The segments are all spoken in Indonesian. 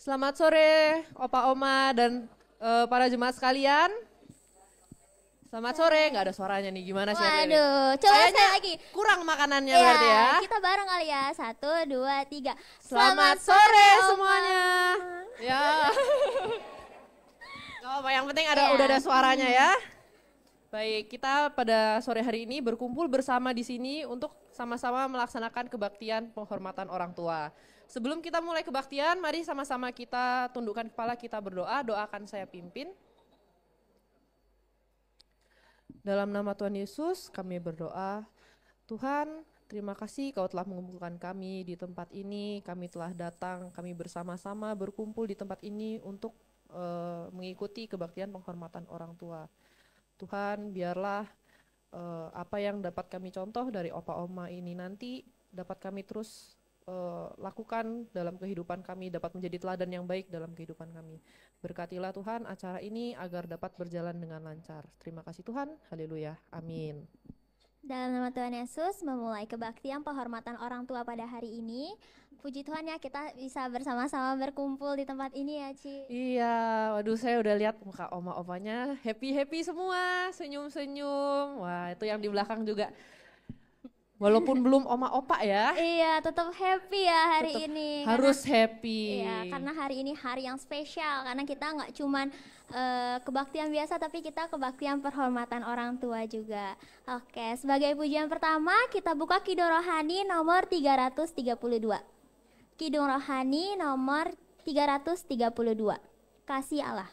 Selamat sore, Opa Oma dan para jemaat sekalian. Selamat sore, nggak ada suaranya nih, gimana sih? Waduh, coba sekali lagi. Kurang makanannya berarti ya. Kita bareng kali ya, 1, 2, 3. Selamat sore semuanya. Ya. Gak apa, yang penting udah ada suaranya ya. Baik, kita pada sore hari ini berkumpul bersama di sini untuk sama-sama melaksanakan kebaktian penghormatan orang tua. Sebelum kita mulai kebaktian, mari sama-sama kita tundukkan kepala, kita berdoa. Doakan saya pimpin. Dalam nama Tuhan Yesus kami berdoa. Tuhan, terima kasih Kau telah mengumpulkan kami di tempat ini. Kami telah datang, kami bersama-sama berkumpul di tempat ini untuk mengikuti kebaktian penghormatan orang tua. Tuhan, biarlah apa yang dapat kami contoh dari Opa Oma ini nanti dapat kami terus lakukan dalam kehidupan kami, dapat menjadi teladan yang baik dalam kehidupan kami. Berkatilah Tuhan acara ini agar dapat berjalan dengan lancar. Terima kasih Tuhan, haleluya, amin. Dalam nama Tuhan Yesus, memulai kebaktian penghormatan orang tua pada hari ini. Puji Tuhan ya, kita bisa bersama-sama berkumpul di tempat ini ya, Ci. Iya, waduh saya udah lihat muka oma-opanya happy-happy semua, senyum-senyum. Wah, itu yang di belakang juga. Walaupun belum oma-opa ya. Iya, tetap happy ya hari ini. Harus happy. Iya, karena hari ini hari yang spesial. Karena kita nggak cuman kebaktian biasa, tapi kita kebaktian penghormatan orang tua juga. Oke, sebagai pujian pertama kita buka Kidung Rohani nomor 332. Kidung Rohani nomor 332. Kasih Allah.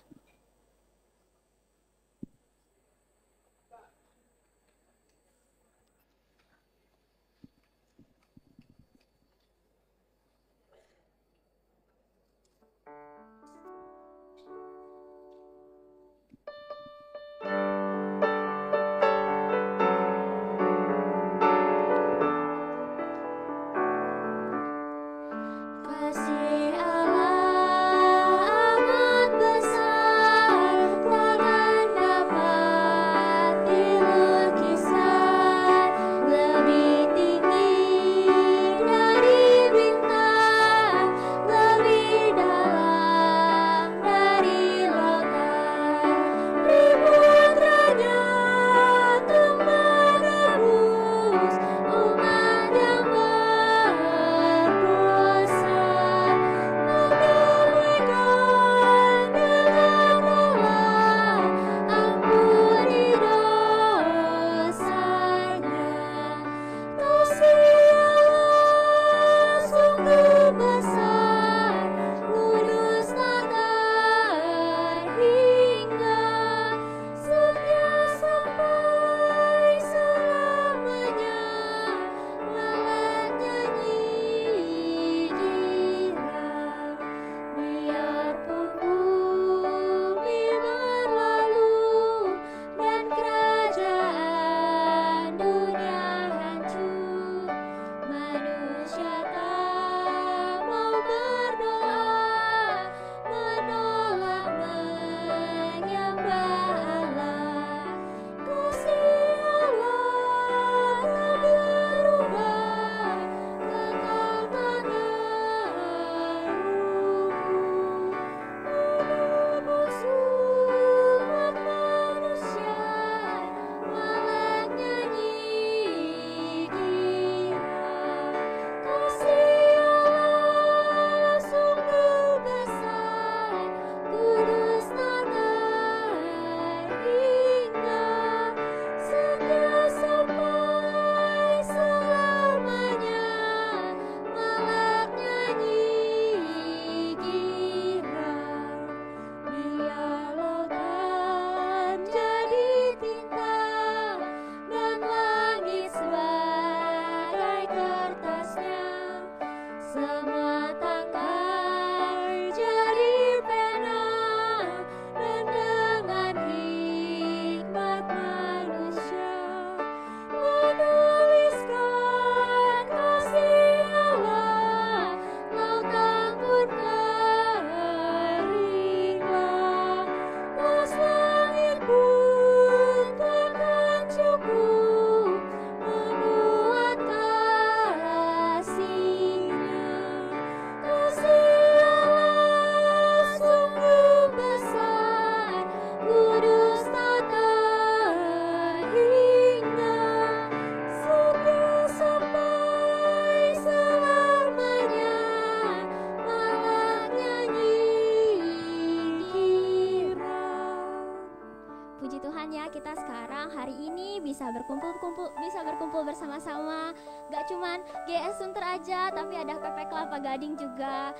bisa berkumpul bersama-sama. Gak cuman GS Sunter aja, tapi ada PP Kelapa Gading juga.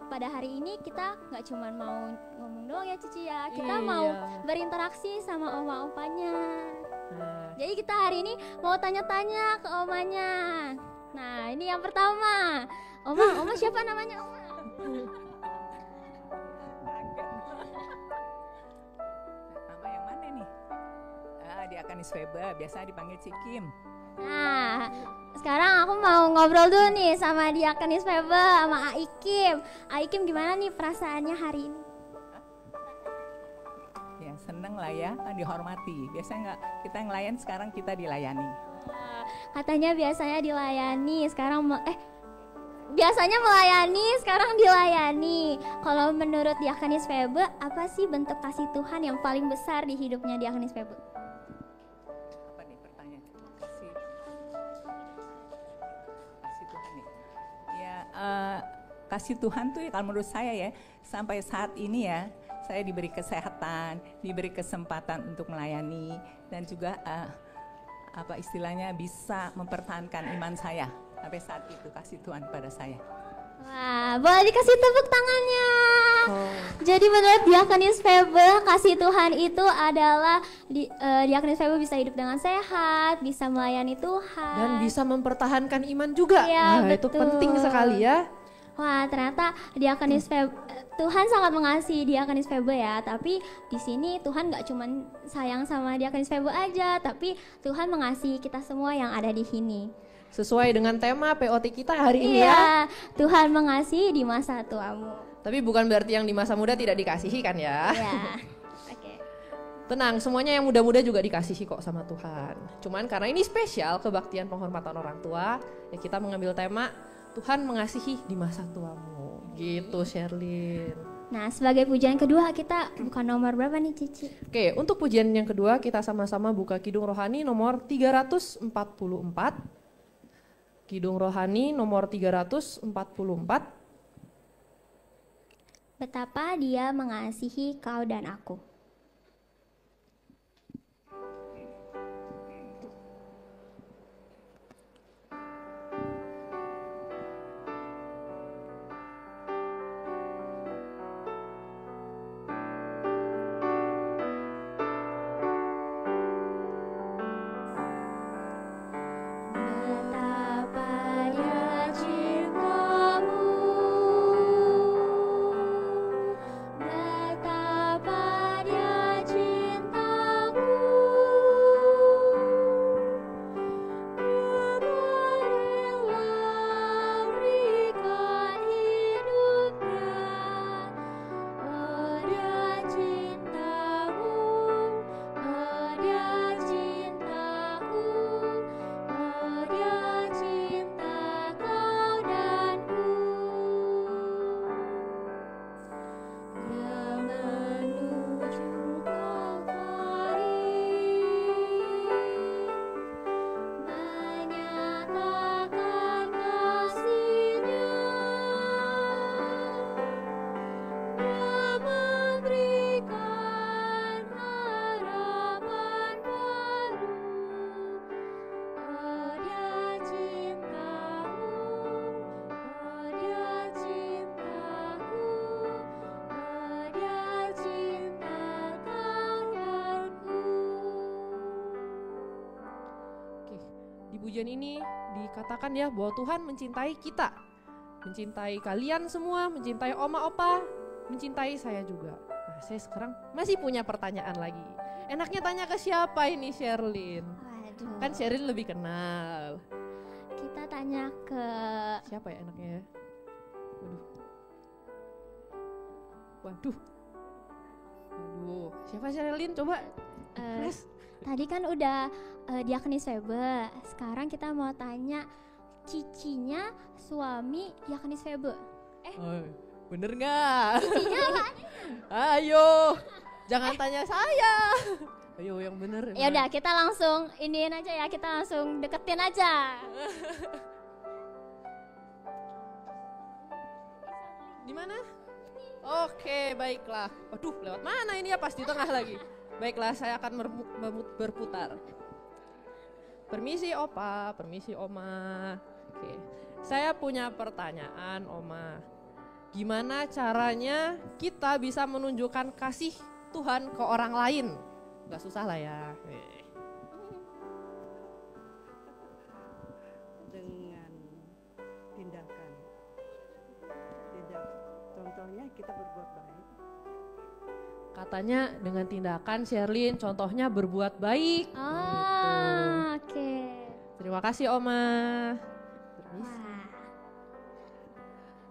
Pada hari ini kita gak cuman mau ngomong doang ya Cici ya, kita mau berinteraksi sama oma-opanya. Jadi kita hari ini mau tanya-tanya ke omanya. Nah ini yang pertama, Oma siapa namanya Oma? Nama yang mana nih? Diakonis Febe, biasa dipanggil Cikim. Nah, sekarang aku mau ngobrol dulu nih sama Diakonis Febe sama Aikim. Aikim gimana nih perasaannya hari ini? Ya seneng lah ya, dihormati. Biasanya nggak kita ngelayan, sekarang kita dilayani. Katanya biasanya dilayani, biasanya melayani, sekarang dilayani. Kalau menurut Diakonis Febe, apa sih bentuk kasih Tuhan yang paling besar di hidupnya Diakonis Febe? Apa nih pertanyaan? Kasih Tuhan nih. Ya kasih Tuhan tuh ya, kalau menurut saya ya, sampai saat ini ya, saya diberi kesehatan, diberi kesempatan untuk melayani, dan juga apa istilahnya bisa mempertahankan iman saya. Sampai saat itu kasih Tuhan pada saya. Wah, boleh dikasih tepuk tangannya. Jadi menurut Diakonis Febe, kasih Tuhan itu adalah Diakonis Febe bisa hidup dengan sehat, bisa melayani Tuhan. Dan bisa mempertahankan iman juga. Ya, Nah, itu penting sekali ya. Wah, ternyata Diakonis Febe, Tuhan sangat mengasihi Diakonis Febe ya. Tapi di sini Tuhan gak cuma sayang sama Diakonis Febe aja, tapi Tuhan mengasihi kita semua yang ada di sini. Sesuai dengan tema POT kita hari ini Iya, ya. Tuhan mengasihi di masa tuamu. Tapi bukan berarti yang di masa muda tidak dikasihi kan ya. Iya. Oke. Tenang, semuanya yang muda-muda juga dikasihi kok sama Tuhan. Cuman karena ini spesial kebaktian penghormatan orang tua, ya kita mengambil tema Tuhan mengasihi di masa tuamu. Gitu Sherlyn. Nah, sebagai pujian kedua kita buka nomor berapa nih Cici? Oke, untuk pujian yang kedua kita sama-sama buka Kidung Rohani nomor 344. Kidung Rohani nomor 344. Betapa Dia mengasihi kau dan aku. Pujian ini dikatakan ya bahwa Tuhan mencintai kita, mencintai kalian semua, mencintai oma opa, mencintai saya juga. Nah, saya sekarang masih punya pertanyaan lagi. Enaknya tanya ke siapa ini Sherlyn? Waduh. Kan Sherlyn lebih kenal. Kita tanya ke Siapa ya enaknya ya? Waduh. Siapa Sherlyn? Coba. tadi kan udah Diakonis Febe. Sekarang kita mau tanya cicinya suami Diakonis Febe. Bener nggak? Cicinya apa? Ayo, jangan tanya saya. Ayo yang bener. Ya udah, kita langsung iniin aja ya, kita langsung deketin aja. Di mana? Oke, baiklah. Waduh, lewat mana ini ya? Pas di tengah lagi. Baiklah, saya akan berputar. Permisi Opa, permisi Oma. Oke. Saya punya pertanyaan Oma. Gimana caranya kita bisa menunjukkan kasih Tuhan ke orang lain? Gak susah lah ya. Dengan tindakan. Contohnya kita berbuat baik. Katanya dengan tindakan Sherlyn contohnya berbuat baik. Gitu. Oke. Terima kasih Oma. Permisi. Wah,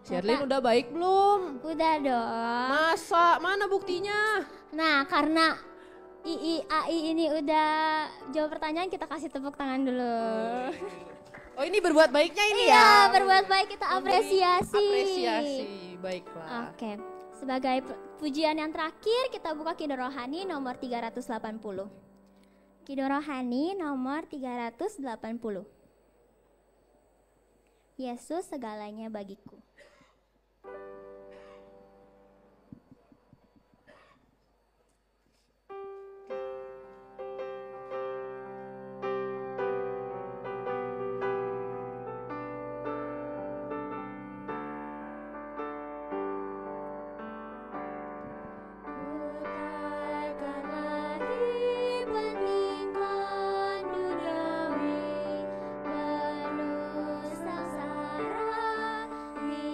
Sherlyn udah baik belum? udah dong. Masa? Mana buktinya? Nah, karena AI ini udah jawab pertanyaan, kita kasih tepuk tangan dulu. Oh ini berbuat baiknya ini Iya, ya? berbuat baik kita Memberi apresiasi. Apresiasi, baiklah. Oke, sebagai pujian yang terakhir kita buka Kidung Rohani nomor 380. Kidung Rohani nomor 380. Yesus segalanya bagiku. Di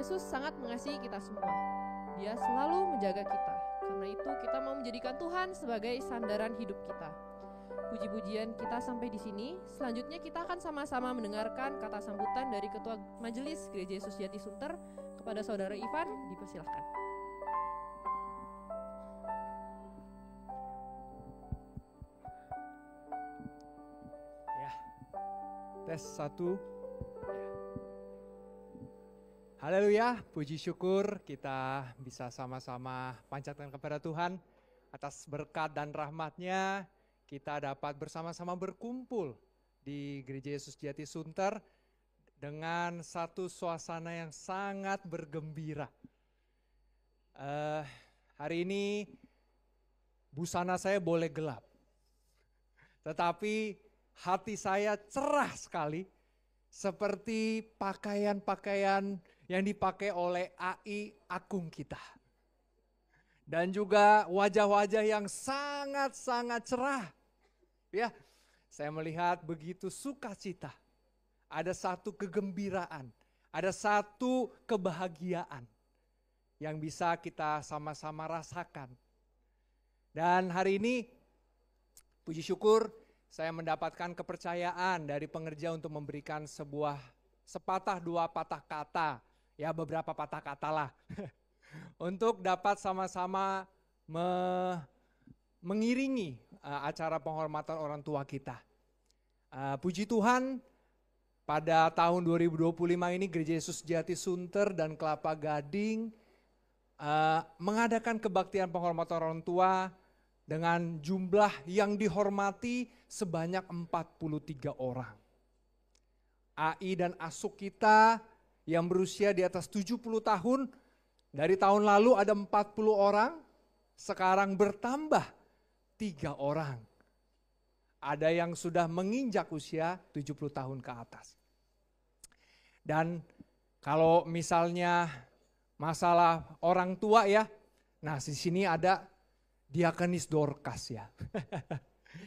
Yesus sangat mengasihi kita semua. Dia selalu menjaga kita. Karena itu kita mau menjadikan Tuhan sebagai sandaran hidup kita. Puji-pujian kita sampai di sini. Selanjutnya kita akan sama-sama mendengarkan kata sambutan dari Ketua Majelis Gereja Yesus Jati Sunter kepada Saudara Ivan. Dipersilahkan. Ya, tes 1. Haleluya, puji syukur kita bisa sama-sama panjatkan kepada Tuhan atas berkat dan rahmat-Nya. Kita dapat bersama-sama berkumpul di Gereja Yesus Jati Sunter dengan satu suasana yang sangat bergembira. Hari ini busana saya boleh gelap, tetapi hati saya cerah sekali seperti pakaian-pakaian yang dipakai oleh AI Agung kita. Dan juga wajah-wajah yang sangat-sangat cerah. Ya, saya melihat begitu sukacita. Ada satu kegembiraan, ada satu kebahagiaan yang bisa kita sama-sama rasakan. Dan hari ini, puji syukur, saya mendapatkan kepercayaan dari pengerja untuk memberikan sebuah sepatah dua patah kata, ya beberapa patah kata lah, untuk dapat sama-sama mengiringi acara penghormatan orang tua kita. Puji Tuhan, pada tahun 2025 ini Gereja Yesus Jati Sunter dan Kelapa Gading mengadakan kebaktian penghormatan orang tua dengan jumlah yang dihormati sebanyak 43 orang. AI dan asuk kita yang berusia di atas 70 tahun, dari tahun lalu ada 40 orang, sekarang bertambah 3 orang. Ada yang sudah menginjak usia 70 tahun ke atas. Dan kalau misalnya masalah orang tua ya, nah di sini ada Diakonis Dorcas ya.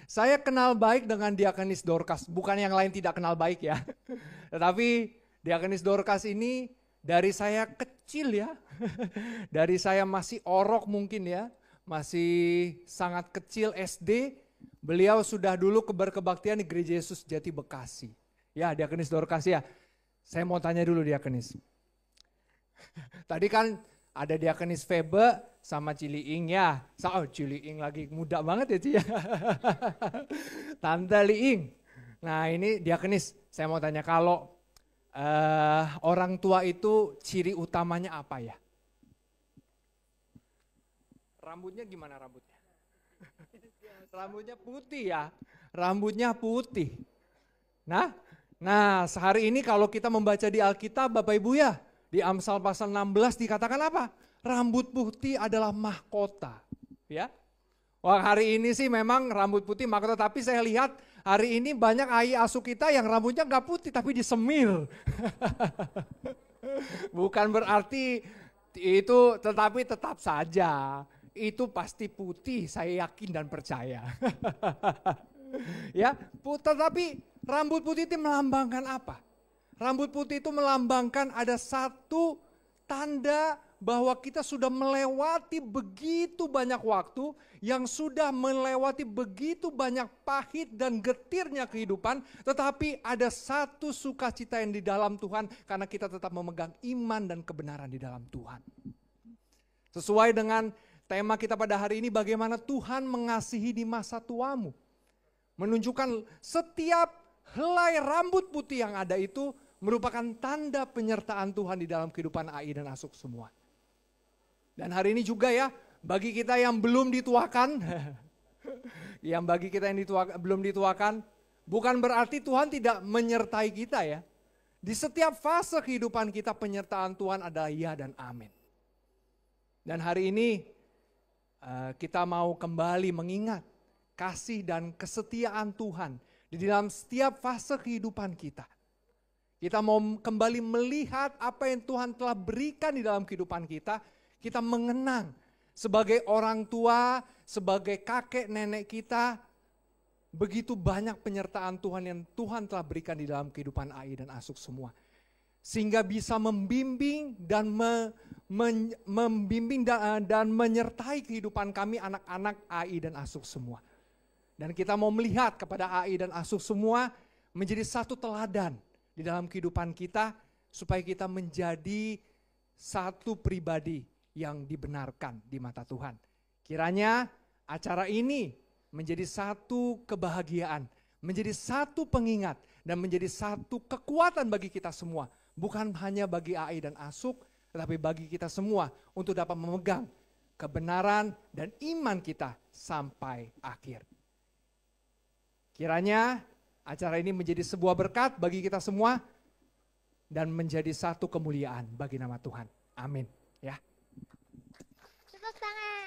Saya kenal baik dengan Diakonis Dorcas, bukan yang lain tidak kenal baik ya. Tetapi Diakonis Dorcas ini dari saya kecil ya, dari saya masih orok mungkin ya, masih sangat kecil SD, beliau sudah dulu berkebaktian di Gereja Yesus Jati Bekasi. Ya, Diakonis Dorcas ya. Saya mau tanya dulu Diakonis. Tadi kan ada Diakonis Febe sama Ciliing ya. Oh, Ciliing lagi muda banget ya Ci ya. Tante Liing. Nah ini Diakonis, saya mau tanya kalau orang tua itu ciri utamanya apa ya? Rambutnya gimana rambutnya? Rambutnya putih ya. Rambutnya putih. Nah sehari ini kalau kita membaca di Alkitab Bapak Ibu ya, di Amsal pasal 16 dikatakan apa? Rambut putih adalah mahkota. Ya. Wah hari ini sih memang rambut putih mahkota, tapi saya lihat hari ini banyak AI asuk kita yang rambutnya nggak putih tapi disemir. Bukan berarti itu, tetapi tetap saja itu pasti putih, saya yakin dan percaya. Ya, tetapi rambut putih itu melambangkan apa? Rambut putih itu melambangkan ada satu tanda bahwa kita sudah melewati begitu banyak waktu, yang sudah melewati begitu banyak pahit dan getirnya kehidupan, tetapi ada satu sukacita yang di dalam Tuhan karena kita tetap memegang iman dan kebenaran di dalam Tuhan. Sesuai dengan tema kita pada hari ini, bagaimana Tuhan mengasihi di masa tuamu. Menunjukkan setiap helai rambut putih yang ada itu merupakan tanda penyertaan Tuhan di dalam kehidupan AI dan Asuk semua. Dan hari ini juga ya, bagi kita yang belum dituakan, belum dituakan, bukan berarti Tuhan tidak menyertai kita ya. Di setiap fase kehidupan kita penyertaan Tuhan adalah ya dan amin. Dan hari ini kita mau kembali mengingat kasih dan kesetiaan Tuhan di dalam setiap fase kehidupan kita. Kita mau kembali melihat apa yang Tuhan telah berikan di dalam kehidupan kita. Kita mengenang sebagai orang tua, sebagai kakek nenek kita, begitu banyak penyertaan Tuhan yang Tuhan telah berikan di dalam kehidupan AI dan Asuk semua. sehingga bisa membimbing dan dan menyertai kehidupan kami anak-anak AI dan Asuk semua. Dan kita mau melihat kepada AI dan Asuk semua menjadi satu teladan di dalam kehidupan kita supaya kita menjadi satu pribadi yang dibenarkan di mata Tuhan. Kiranya acara ini menjadi satu kebahagiaan, menjadi satu pengingat, dan menjadi satu kekuatan bagi kita semua. Bukan hanya bagi AI dan Asuk, tetapi bagi kita semua untuk dapat memegang kebenaran dan iman kita sampai akhir. Kiranya acara ini menjadi sebuah berkat bagi kita semua dan menjadi satu kemuliaan bagi nama Tuhan. Amin. Ya. Tepuk tangan.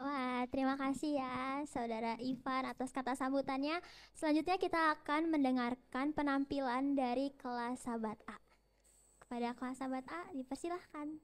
Wah, terima kasih ya Saudara Ivan atas kata sambutannya. Selanjutnya kita akan mendengarkan penampilan dari kelas Sahabat A. Kepada kelas Sahabat A dipersilahkan.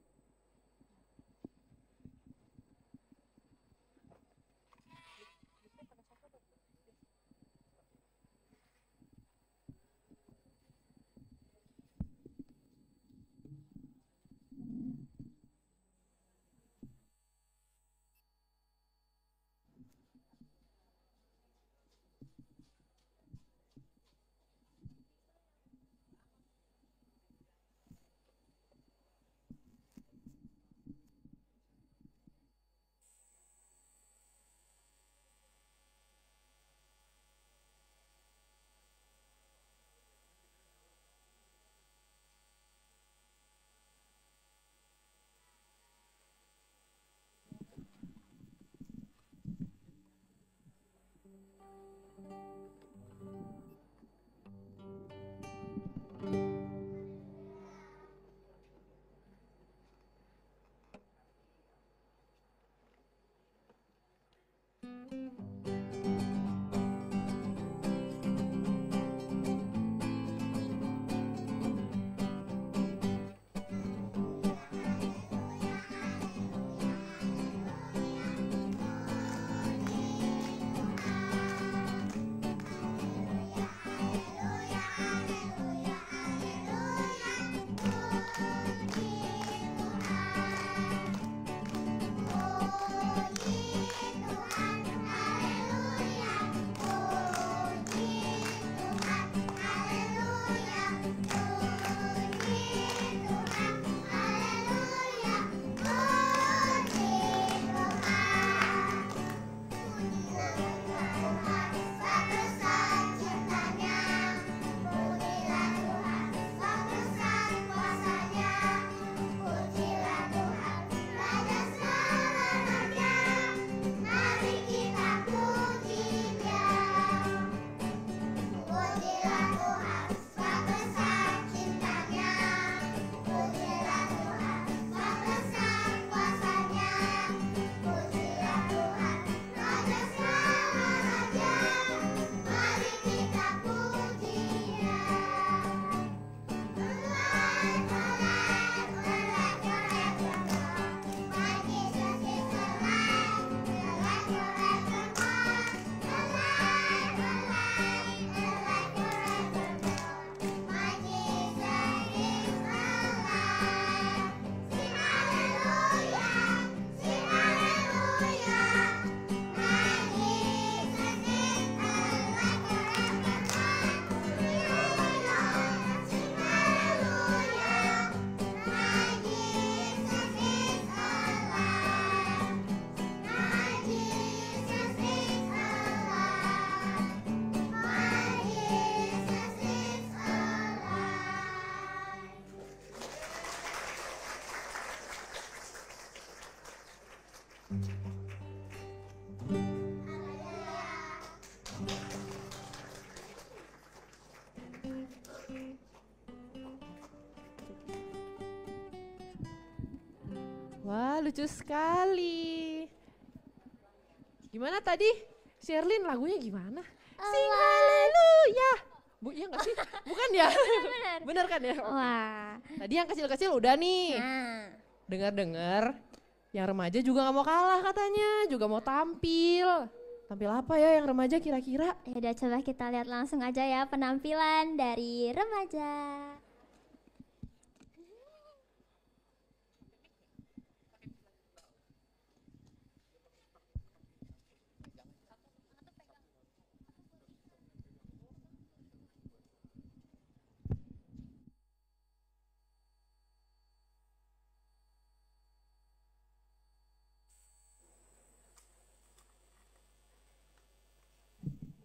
Wah, lucu sekali. Gimana tadi? Sherlyn lagunya gimana? Sing haleluya. Bu, iya gak sih? Bukan ya? Bener kan ya? Wah. Tadi yang kecil-kecil udah nih. Nah. Dengar-dengar, yang remaja juga gak mau kalah katanya, juga mau tampil. tampil apa ya yang remaja kira-kira? Ya udah, coba kita lihat langsung aja ya penampilan dari remaja.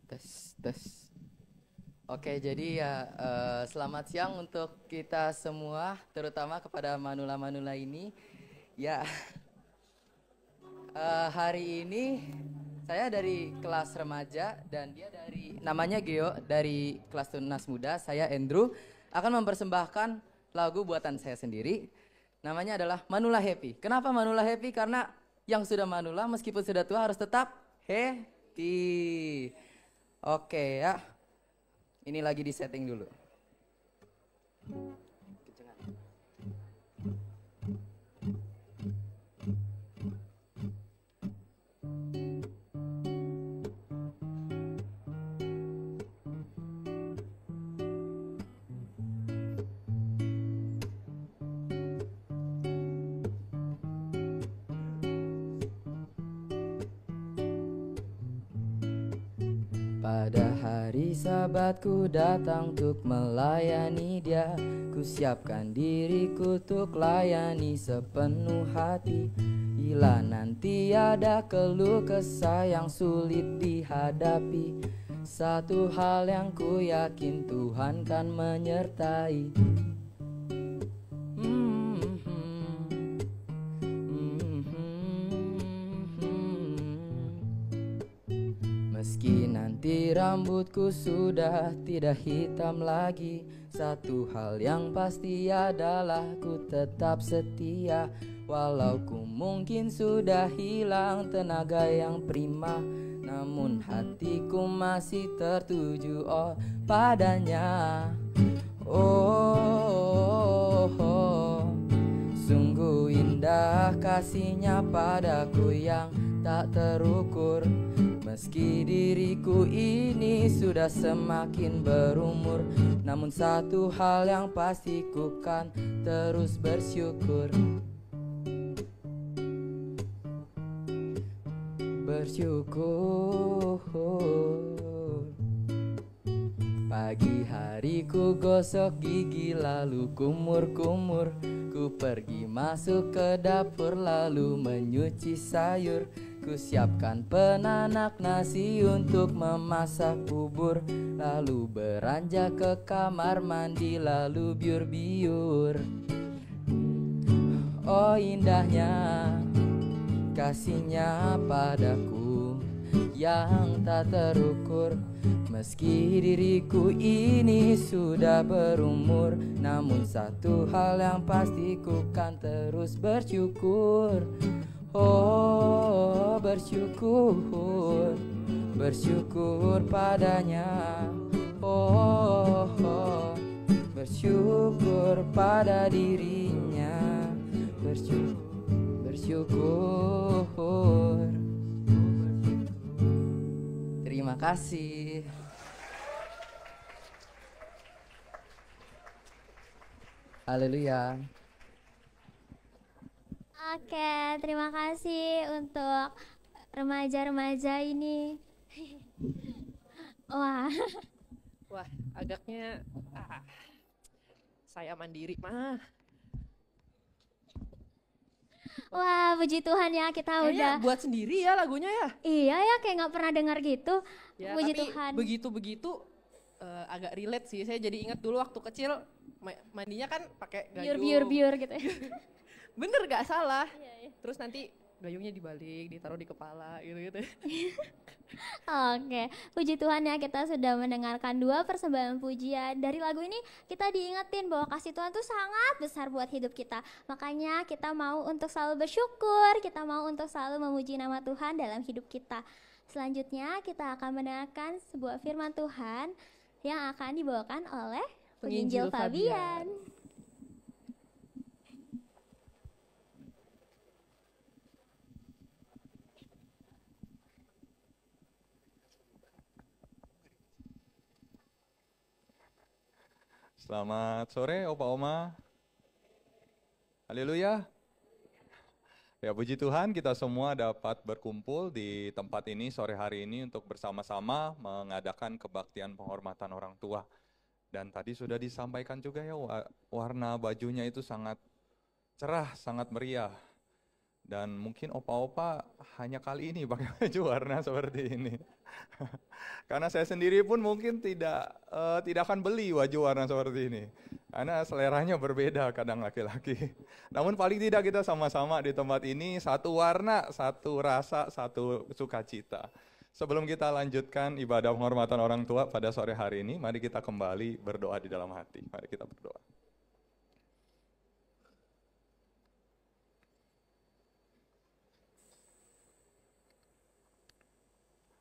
Tes, tes. Oke, jadi ya selamat siang untuk kita semua, terutama kepada manula-manula ini. Ya, hari ini saya dari kelas remaja dan dia dari namanya Geo dari kelas Tunas Muda. Saya Andrew akan mempersembahkan lagu buatan saya sendiri. Namanya adalah Manula Happy. Kenapa Manula Happy? Karena yang sudah manula meskipun sudah tua harus tetap happy. Oke ya, ini lagi di setting dulu. Pada hari Sabatku datang untuk melayani dia, ku siapkan diriku untuk layani sepenuh hati. Bila nanti ada keluh kesah yang sulit dihadapi, satu hal yang ku yakin Tuhan kan menyertai. Meski nanti rambutku sudah tidak hitam lagi, satu hal yang pasti adalah ku tetap setia. Walau ku mungkin sudah hilang tenaga yang prima, namun hatiku masih tertuju padanya. Sungguh indah kasihnya padaku yang tak terukur. Meski diriku ini sudah semakin berumur, namun satu hal yang pasti ku kan terus bersyukur. Bersyukur. Pagi hari ku gosok gigi lalu kumur-kumur, ku pergi masuk ke dapur lalu menyuci sayur. Ku siapkan penanak nasi untuk memasak bubur, lalu beranjak ke kamar mandi lalu biur-biur. Oh indahnya kasihnya padaku yang tak terukur. Meski diriku ini sudah berumur, namun satu hal yang pasti ku kan terus bersyukur. Oh bersyukur, bersyukur padanya. Oh bersyukur pada dirinya. Bersyukur. Terima kasih. Haleluya. Oke, terima kasih untuk remaja-remaja ini. Wah, Wah, agaknya saya mandiri mah. wah, puji Tuhan ya kita Kayaknya udah. buat sendiri ya lagunya ya. Iya ya, kayak nggak pernah dengar gitu. Ya, Puji tapi Tuhan. begitu-begitu agak relate sih. Saya jadi ingat dulu waktu kecil mandinya kan pakai gayung. Biur gitu ya. Bener gak salah. Terus nanti gayungnya dibalik, ditaruh di kepala gitu-gitu. Oke, puji Tuhan ya kita sudah mendengarkan 2 persembahan pujian. Dari lagu ini kita diingetin bahwa kasih Tuhan itu sangat besar buat hidup kita. Makanya kita mau untuk selalu bersyukur, kita mau untuk selalu memuji nama Tuhan dalam hidup kita. Selanjutnya kita akan mendengarkan sebuah firman Tuhan yang akan dibawakan oleh penginjil Fabian. Selamat sore Opa Oma. Haleluya. Ya puji Tuhan kita semua dapat berkumpul di tempat ini sore hari ini untuk bersama-sama mengadakan kebaktian penghormatan orang tua. Dan tadi sudah disampaikan juga ya warna bajunya itu sangat cerah, sangat meriah. Dan mungkin opa-opa hanya kali ini pakai baju warna seperti ini. Karena saya sendiri pun mungkin tidak akan beli baju warna seperti ini. Karena seleranya berbeda kadang laki-laki. Namun paling tidak kita sama-sama di tempat ini satu warna, satu rasa, satu sukacita. Sebelum kita lanjutkan ibadah penghormatan orang tua pada sore hari ini, mari kita kembali berdoa di dalam hati. Mari kita berdoa.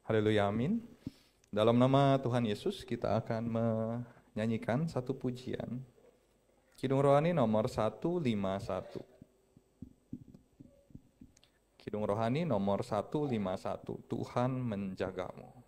Haleluya, amin. Dalam nama Tuhan Yesus kita akan menyanyikan satu pujian. Kidung Rohani nomor 151. Kidung Rohani nomor 151, Tuhan menjagamu.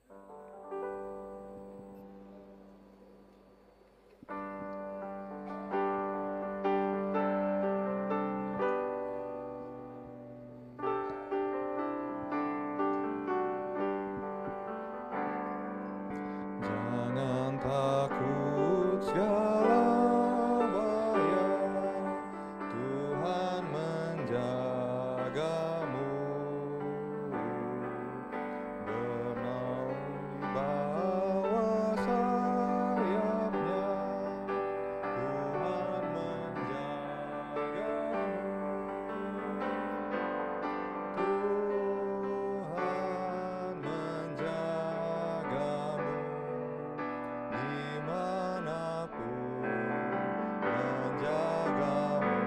Jangan takut segala bahaya, Tuhan menjagamu. Bernaung di bawah sayapnya, Tuhan menjagamu. Tuhan menjagamu. Dimanapun menjagamu,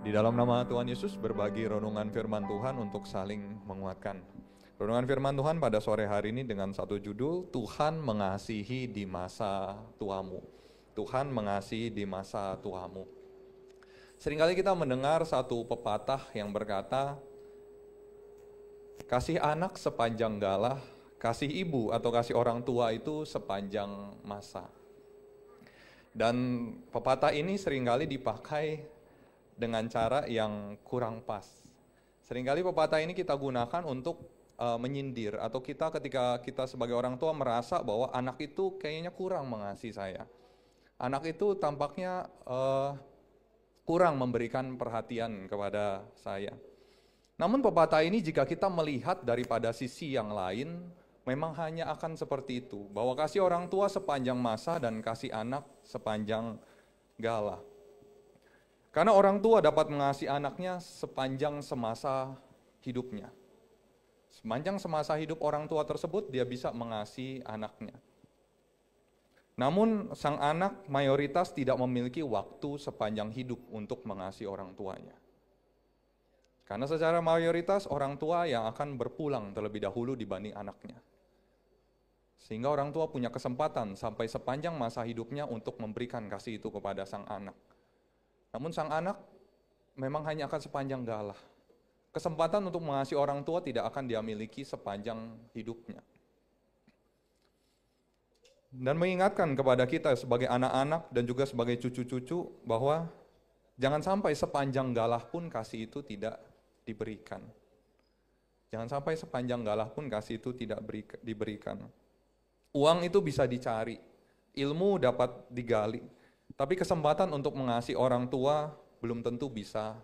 Di dalam nama Tuhan Yesus berbagi renungan firman Tuhan untuk saling menguatkan. Renungan firman Tuhan pada sore hari ini dengan satu judul, Tuhan mengasihi di masa tuamu. Tuhan mengasihi di masa tuamu. Seringkali kita mendengar satu pepatah yang berkata, kasih anak sepanjang galah, kasih ibu atau kasih orang tua itu sepanjang masa. Dan pepatah ini seringkali dipakai dengan cara yang kurang pas. Seringkali pepatah ini kita gunakan untuk menyindir atau ketika kita sebagai orang tua merasa bahwa anak itu kayaknya kurang mengasihi saya. Anak itu tampaknya kurang memberikan perhatian kepada saya. Namun pepatah ini jika kita melihat daripada sisi yang lain, memang hanya akan seperti itu. Bahwa kasih orang tua sepanjang masa dan kasih anak sepanjang galah. Karena orang tua dapat mengasihi anaknya sepanjang semasa hidupnya. Sepanjang semasa hidup orang tua tersebut, dia bisa mengasihi anaknya. Namun sang anak mayoritas tidak memiliki waktu sepanjang hidup untuk mengasihi orang tuanya. Karena secara mayoritas orang tua yang akan berpulang terlebih dahulu dibanding anaknya. Sehingga orang tua punya kesempatan sampai sepanjang masa hidupnya untuk memberikan kasih itu kepada sang anak. Namun sang anak memang hanya akan sepanjang galah. Kesempatan untuk mengasihi orang tua tidak akan dia miliki sepanjang hidupnya. Dan mengingatkan kepada kita sebagai anak-anak dan juga sebagai cucu-cucu bahwa jangan sampai sepanjang galah pun kasih itu tidak diberikan. Jangan sampai sepanjang galah pun kasih itu tidak diberikan. Uang itu bisa dicari, ilmu dapat digali, tapi kesempatan untuk mengasihi orang tua belum tentu bisa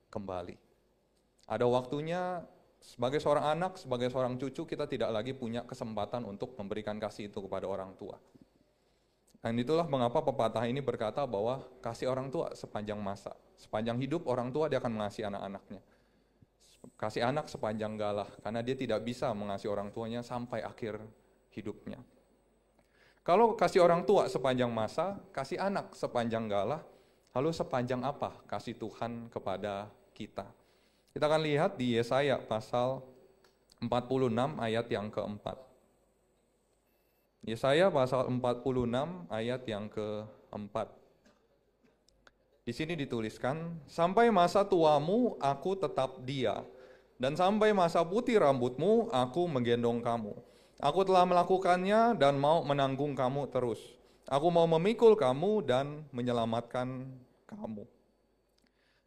kembali. Ada waktunya sebagai seorang anak, sebagai seorang cucu, kita tidak lagi punya kesempatan untuk memberikan kasih itu kepada orang tua. Dan itulah mengapa pepatah ini berkata bahwa kasih orang tua sepanjang masa. Sepanjang hidup orang tua dia akan mengasihi anak-anaknya. Kasih anak sepanjang galah, karena dia tidak bisa mengasihi orang tuanya sampai akhir hidupnya. Kalau kasih orang tua sepanjang masa, kasih anak sepanjang galah, lalu sepanjang apa kasih Tuhan kepada kita? Kita akan lihat di Yesaya pasal 46 ayat yang keempat. Yesaya pasal 46 ayat yang keempat. Di sini dituliskan, sampai masa tuamu aku tetap dia, dan sampai masa putih rambutmu aku menggendong kamu. Aku telah melakukannya dan mau menanggung kamu terus. Aku mau memikul kamu dan menyelamatkan kamu.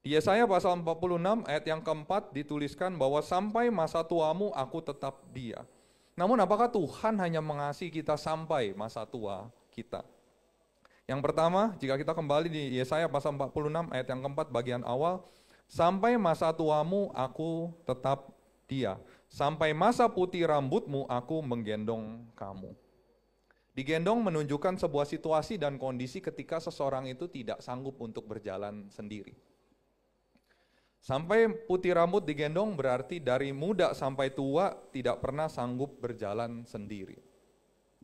Di Yesaya pasal 46 ayat yang keempat dituliskan bahwa sampai masa tuamu aku tetap dia. Namun apakah Tuhan hanya mengasihi kita sampai masa tua kita? Yang pertama, jika kita kembali di Yesaya pasal 46 ayat yang keempat bagian awal, sampai masa tuamu aku tetap dia. Sampai masa putih rambutmu aku menggendong kamu. Digendong menunjukkan sebuah situasi dan kondisi ketika seseorang itu tidak sanggup untuk berjalan sendiri. Sampai putih rambut digendong berarti dari muda sampai tua tidak pernah sanggup berjalan sendiri.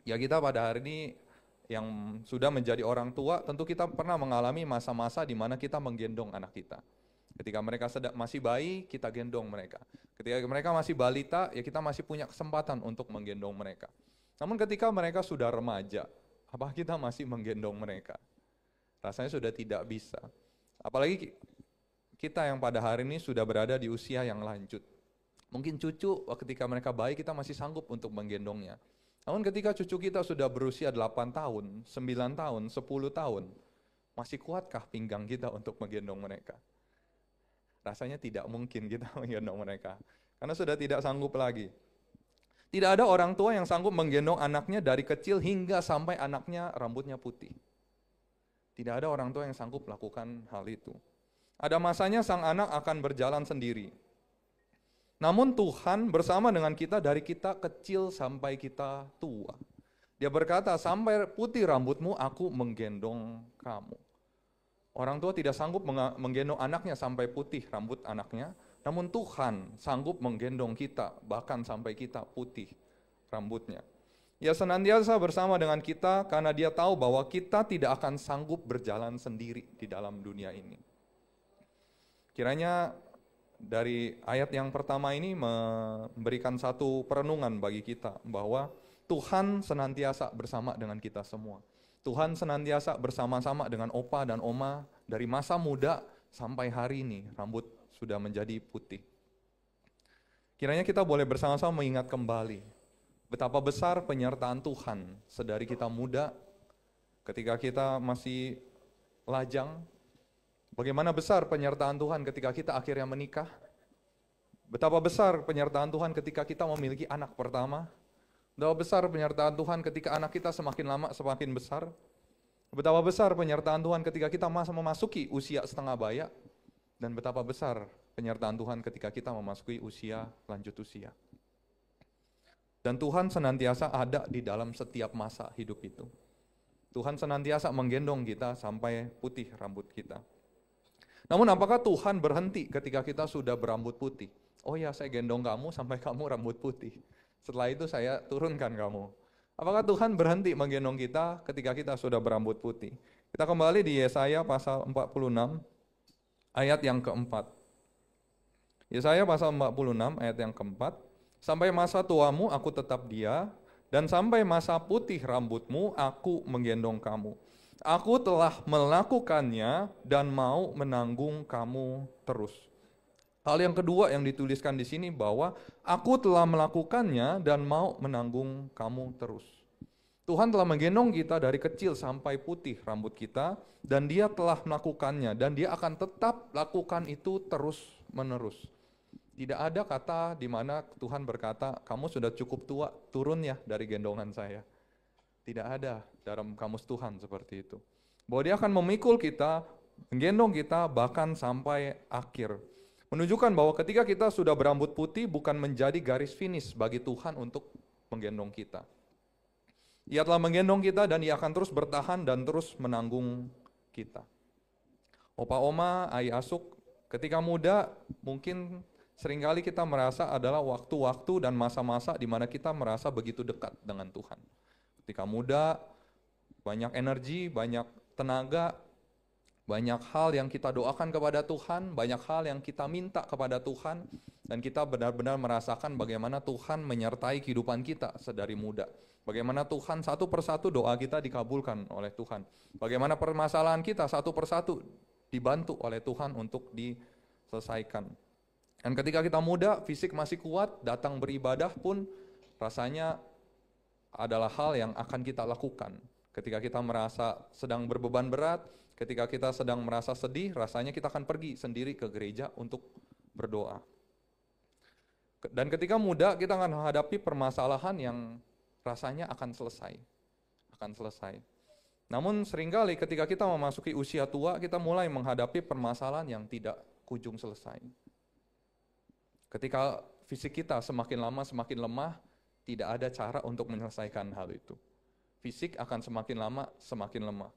Ya kita pada hari ini yang sudah menjadi orang tua, tentu kita pernah mengalami masa-masa di mana kita menggendong anak kita. Ketika mereka masih bayi, kita gendong mereka. Ketika mereka masih balita, ya kita masih punya kesempatan untuk menggendong mereka. Namun ketika mereka sudah remaja, apa kita masih menggendong mereka? Rasanya sudah tidak bisa. Apalagi kita yang pada hari ini sudah berada di usia yang lanjut. Mungkin cucu ketika mereka bayi kita masih sanggup untuk menggendongnya. Namun ketika cucu kita sudah berusia 8 tahun, 9 tahun, 10 tahun, masih kuatkah pinggang kita untuk menggendong mereka? Rasanya tidak mungkin kita menggendong mereka. Karena sudah tidak sanggup lagi. Tidak ada orang tua yang sanggup menggendong anaknya dari kecil hingga sampai anaknya rambutnya putih. Tidak ada orang tua yang sanggup melakukan hal itu. Ada masanya sang anak akan berjalan sendiri. Namun Tuhan bersama dengan kita dari kita kecil sampai kita tua. Dia berkata, sampai putih rambutmu aku menggendong kamu. Orang tua tidak sanggup menggendong anaknya sampai putih rambut anaknya, namun Tuhan sanggup menggendong kita bahkan sampai kita putih rambutnya. Ia senantiasa bersama dengan kita karena dia tahu bahwa kita tidak akan sanggup berjalan sendiri di dalam dunia ini. Kiranya dari ayat yang pertama ini memberikan satu perenungan bagi kita bahwa Tuhan senantiasa bersama dengan kita semua. Tuhan senantiasa bersama-sama dengan opa dan oma dari masa muda sampai hari ini rambut sudah menjadi putih. Kiranya kita boleh bersama-sama mengingat kembali betapa besar penyertaan Tuhan sedari kita muda, ketika kita masih lajang. Bagaimana besar penyertaan Tuhan ketika kita akhirnya menikah. Betapa besar penyertaan Tuhan ketika kita memiliki anak pertama. Betapa besar penyertaan Tuhan ketika anak kita semakin lama semakin besar. Betapa besar penyertaan Tuhan ketika kita memasuki usia setengah baya. Dan betapa besar penyertaan Tuhan ketika kita memasuki usia lanjut usia. Dan Tuhan senantiasa ada di dalam setiap masa hidup itu. Tuhan senantiasa menggendong kita sampai putih rambut kita. Namun apakah Tuhan berhenti ketika kita sudah berambut putih? Oh ya, saya gendong kamu sampai kamu rambut putih. Setelah itu saya turunkan kamu. Apakah Tuhan berhenti menggendong kita ketika kita sudah berambut putih? Kita kembali di Yesaya pasal 46 ayat yang keempat. Yesaya pasal 46 ayat yang keempat. Sampai masa tuamu aku tetap dia, dan sampai masa putih rambutmu aku menggendong kamu. Aku telah melakukannya dan mau menanggung kamu terus. Hal yang kedua yang dituliskan di sini bahwa aku telah melakukannya dan mau menanggung kamu terus. Tuhan telah menggendong kita dari kecil sampai putih rambut kita, dan Dia telah melakukannya, dan Dia akan tetap lakukan itu terus menerus. Tidak ada kata di mana Tuhan berkata, kamu sudah cukup tua, turun ya dari gendongan saya. Tidak ada dalam kamus Tuhan seperti itu. Bahwa Dia akan memikul kita, menggendong kita bahkan sampai akhir. Menunjukkan bahwa ketika kita sudah berambut putih bukan menjadi garis finish bagi Tuhan untuk menggendong kita. Ia telah menggendong kita dan Ia akan terus bertahan dan terus menanggung kita. Opa Oma, Ai Asuk, ketika muda mungkin seringkali kita merasa adalah waktu-waktu dan masa-masa di mana kita merasa begitu dekat dengan Tuhan. Ketika muda, banyak energi, banyak tenaga, banyak hal yang kita doakan kepada Tuhan, banyak hal yang kita minta kepada Tuhan, dan kita benar-benar merasakan bagaimana Tuhan menyertai kehidupan kita sedari muda. Bagaimana Tuhan satu persatu doa kita dikabulkan oleh Tuhan. Bagaimana permasalahan kita satu persatu dibantu oleh Tuhan untuk diselesaikan. Dan ketika kita muda, fisik masih kuat, datang beribadah pun rasanya adalah hal yang akan kita lakukan. Ketika kita merasa sedang berbeban berat, ketika kita sedang merasa sedih, rasanya kita akan pergi sendiri ke gereja untuk berdoa. Dan ketika muda, kita akan menghadapi permasalahan yang rasanya akan selesai. Namun seringkali ketika kita memasuki usia tua, kita mulai menghadapi permasalahan yang tidak kunjung selesai. Ketika fisik kita semakin lama semakin lemah, tidak ada cara untuk menyelesaikan hal itu. Fisik akan semakin lama semakin lemah.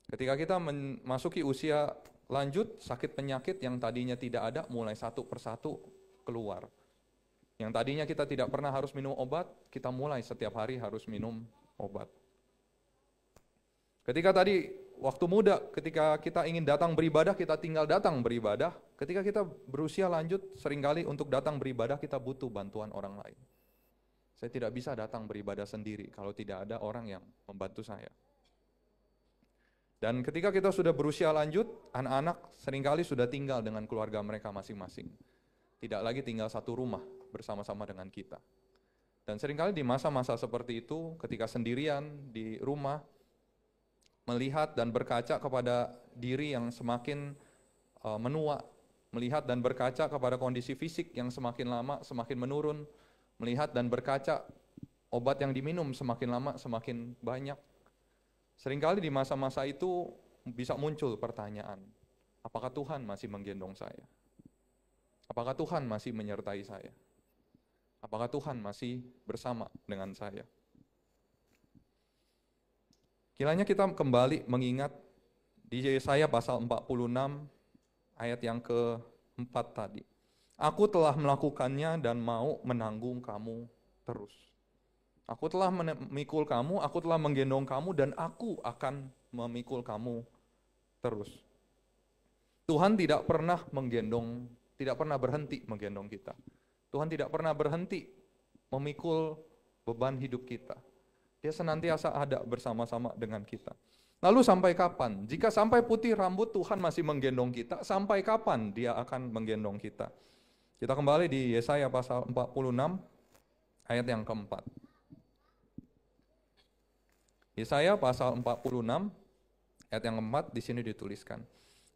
Ketika kita memasuki usia lanjut, sakit penyakit yang tadinya tidak ada mulai satu persatu keluar. Yang tadinya kita tidak pernah harus minum obat, kita mulai setiap hari harus minum obat. Ketika tadi waktu muda, ketika kita ingin datang beribadah, kita tinggal datang beribadah. Ketika kita berusia lanjut, seringkali untuk datang beribadah kita butuh bantuan orang lain. Saya tidak bisa datang beribadah sendiri kalau tidak ada orang yang membantu saya. Dan ketika kita sudah berusia lanjut, anak-anak seringkali sudah tinggal dengan keluarga mereka masing-masing. Tidak lagi tinggal satu rumah bersama-sama dengan kita. Dan seringkali di masa-masa seperti itu, ketika sendirian di rumah, melihat dan berkaca kepada diri yang semakin menua, melihat dan berkaca kepada kondisi fisik yang semakin lama semakin menurun, melihat dan berkaca obat yang diminum semakin lama semakin banyak. Seringkali di masa-masa itu bisa muncul pertanyaan, apakah Tuhan masih menggendong saya? Apakah Tuhan masih menyertai saya? Apakah Tuhan masih bersama dengan saya? Kiranya kita kembali mengingat di Yesaya pasal 46 ayat yang keempat tadi. Aku telah melakukannya dan mau menanggung kamu terus. Aku telah memikul kamu, aku telah menggendong kamu, dan aku akan memikul kamu terus. Tuhan tidak pernah menggendong, tidak pernah berhenti menggendong kita. Tuhan tidak pernah berhenti memikul beban hidup kita. Dia senantiasa ada bersama-sama dengan kita. Lalu sampai kapan? Jika sampai putih rambut Tuhan masih menggendong kita, sampai kapan Dia akan menggendong kita? Kita kembali di Yesaya pasal 46 ayat yang keempat. Yesaya pasal 46 ayat yang keempat di sini dituliskan.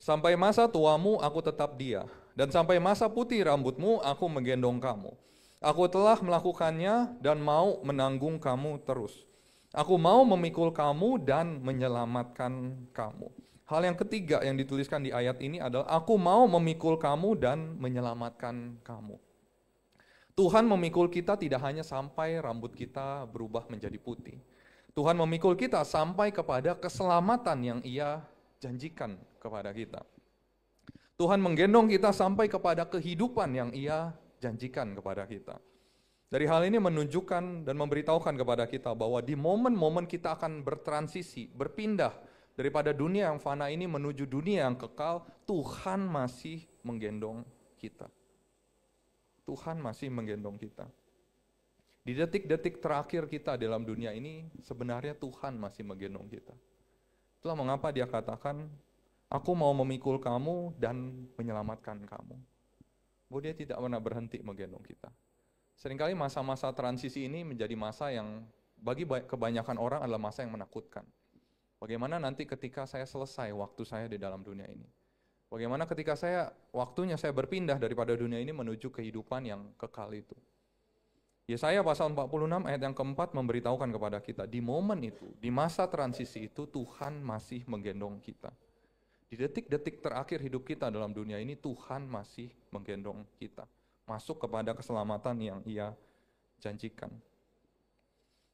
Sampai masa tuamu aku tetap dia, dan sampai masa putih rambutmu aku menggendong kamu. Aku telah melakukannya dan mau menanggung kamu terus. Aku mau memikul kamu dan menyelamatkan kamu. Hal yang ketiga yang dituliskan di ayat ini adalah aku mau memikul kamu dan menyelamatkan kamu. Tuhan memikul kita tidak hanya sampai rambut kita berubah menjadi putih. Tuhan memikul kita sampai kepada keselamatan yang Ia janjikan kepada kita. Tuhan menggendong kita sampai kepada kehidupan yang Ia janjikan kepada kita. Dari hal ini menunjukkan dan memberitahukan kepada kita bahwa di momen-momen kita akan bertransisi, berpindah daripada dunia yang fana ini menuju dunia yang kekal, Tuhan masih menggendong kita. Tuhan masih menggendong kita. Di detik-detik terakhir kita dalam dunia ini, sebenarnya Tuhan masih menggendong kita. Itulah mengapa Dia katakan, aku mau memikul kamu dan menyelamatkan kamu. Bahwa Dia tidak pernah berhenti menggendong kita. Seringkali masa-masa transisi ini menjadi masa yang bagi kebanyakan orang adalah masa yang menakutkan. Bagaimana nanti ketika saya selesai waktu saya di dalam dunia ini? Bagaimana ketika waktunya saya berpindah daripada dunia ini menuju kehidupan yang kekal itu? Yesaya pasal 46 ayat yang keempat memberitahukan kepada kita, di momen itu, di masa transisi itu Tuhan masih menggendong kita. Di detik-detik terakhir hidup kita dalam dunia ini, Tuhan masih menggendong kita. Masuk kepada keselamatan yang Ia janjikan.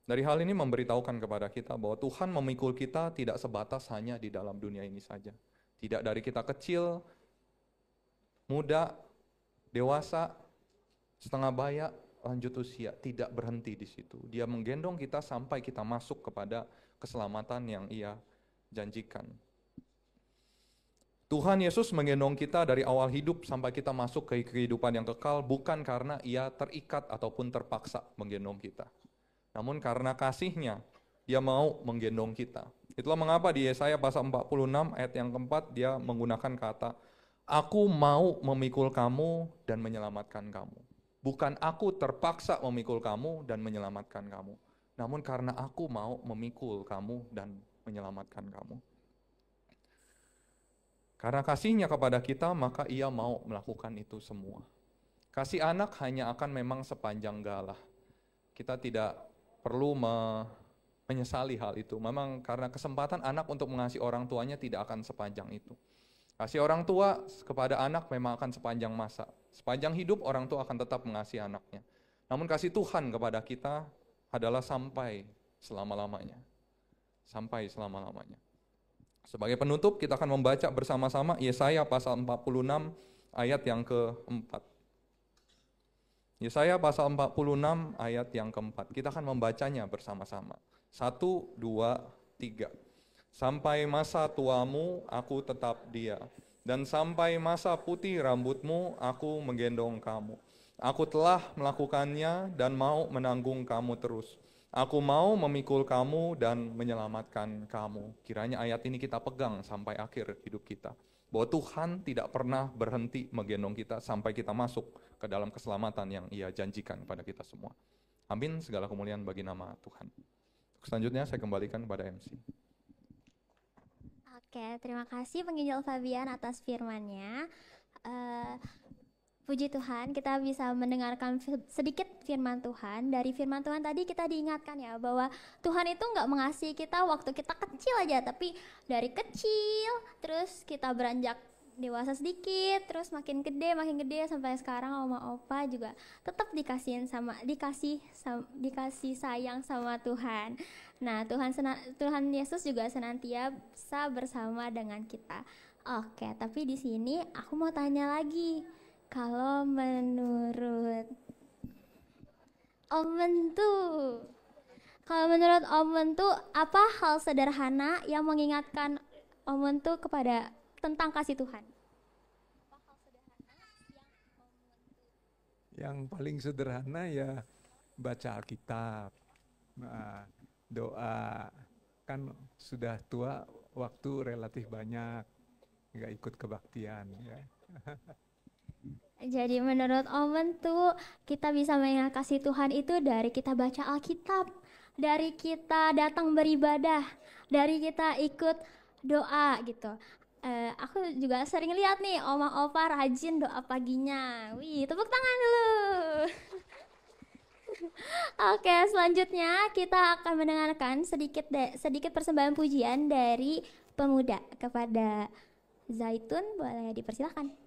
Dari hal ini memberitahukan kepada kita bahwa Tuhan memikul kita tidak sebatas hanya di dalam dunia ini saja. Tidak dari kita kecil, muda, dewasa, setengah baya, lanjut usia, tidak berhenti di situ. Dia menggendong kita sampai kita masuk kepada keselamatan yang Ia janjikan. Tuhan Yesus menggendong kita dari awal hidup sampai kita masuk ke kehidupan yang kekal bukan karena Ia terikat ataupun terpaksa menggendong kita. Namun karena kasih-Nya, Dia mau menggendong kita. Itulah mengapa di Yesaya pasal 46 ayat yang keempat Dia menggunakan kata, aku mau memikul kamu dan menyelamatkan kamu. Bukan aku terpaksa memikul kamu dan menyelamatkan kamu. Namun karena aku mau memikul kamu dan menyelamatkan kamu. Karena kasih-Nya kepada kita, maka Ia mau melakukan itu semua. Kasih anak hanya akan memang sepanjang galah. Kita tidak perlu menyesali hal itu. Memang karena kesempatan anak untuk mengasihi orang tuanya tidak akan sepanjang itu. Kasih orang tua kepada anak memang akan sepanjang masa. Sepanjang hidup orang tua akan tetap mengasihi anaknya. Namun kasih Tuhan kepada kita adalah sampai selama-lamanya. Sampai selama-lamanya. Sebagai penutup kita akan membaca bersama-sama Yesaya pasal 46 ayat yang keempat. Yesaya pasal 46 ayat yang keempat. Kita akan membacanya bersama-sama. 1, 2, 3. Sampai masa tuamu aku tetap dia, dan sampai masa putih rambutmu aku menggendong kamu. Aku telah melakukannya dan mau menanggung kamu terus. Aku mau memikul kamu dan menyelamatkan kamu. Kiranya ayat ini kita pegang sampai akhir hidup kita. Bahwa Tuhan tidak pernah berhenti menggendong kita sampai kita masuk ke dalam keselamatan yang Ia janjikan kepada kita semua. Amin, segala kemuliaan bagi nama Tuhan. Selanjutnya saya kembalikan kepada MC. Oke, terima kasih penginjil Fabian atas firman-Nya. Puji Tuhan, kita bisa mendengarkan sedikit firman Tuhan. Dari firman Tuhan tadi kita diingatkan ya bahwa Tuhan itu nggak mengasihi kita waktu kita kecil aja, tapi dari kecil terus kita beranjak dewasa sedikit, terus makin gede sampai sekarang oma opa juga tetap dikasih sayang sama Tuhan. Nah, Tuhan Yesus juga senantiasa bersama dengan kita. Oke, tapi di sini aku mau tanya lagi. Kalau menurut Om Mentu, apa hal sederhana yang mengingatkan Om Mentu kepada tentang kasih Tuhan? Yang paling sederhana ya baca Alkitab, doa. Kan sudah tua, waktu relatif banyak, nggak ikut kebaktian ya. Jadi menurut Om Mentu, kita bisa mengingat kasih Tuhan itu dari kita baca Alkitab, dari kita datang beribadah, dari kita ikut doa gitu. Aku juga sering lihat nih oma opa rajin doa paginya. Wih, tepuk tangan dulu. Oke, selanjutnya kita akan mendengarkan sedikit persembahan pujian dari pemuda kepada Zaitun. Boleh dipersilakan.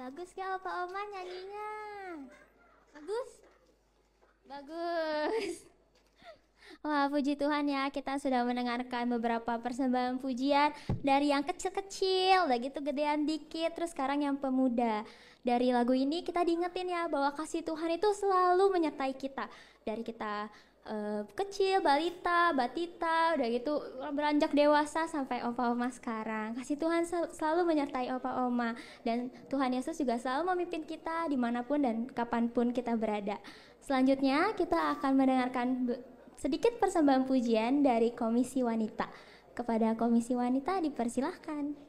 Bagus ya Opa Oma nyanyinya. Bagus. Bagus. Wah, puji Tuhan ya, kita sudah mendengarkan beberapa persembahan pujian dari yang kecil-kecil, udah gitu gedean dikit, terus sekarang yang pemuda. Dari lagu ini kita diingetin ya bahwa kasih Tuhan itu selalu menyertai kita. Dari kita kecil, balita, batita, udah gitu beranjak dewasa sampai Opa Oma sekarang. Kasih Tuhan selalu menyertai Opa Oma. Dan Tuhan Yesus juga selalu memimpin kita dimanapun dan kapanpun kita berada. Selanjutnya kita akan mendengarkan sedikit persembahan pujian dari Komisi Wanita. Kepada Komisi Wanita dipersilahkan.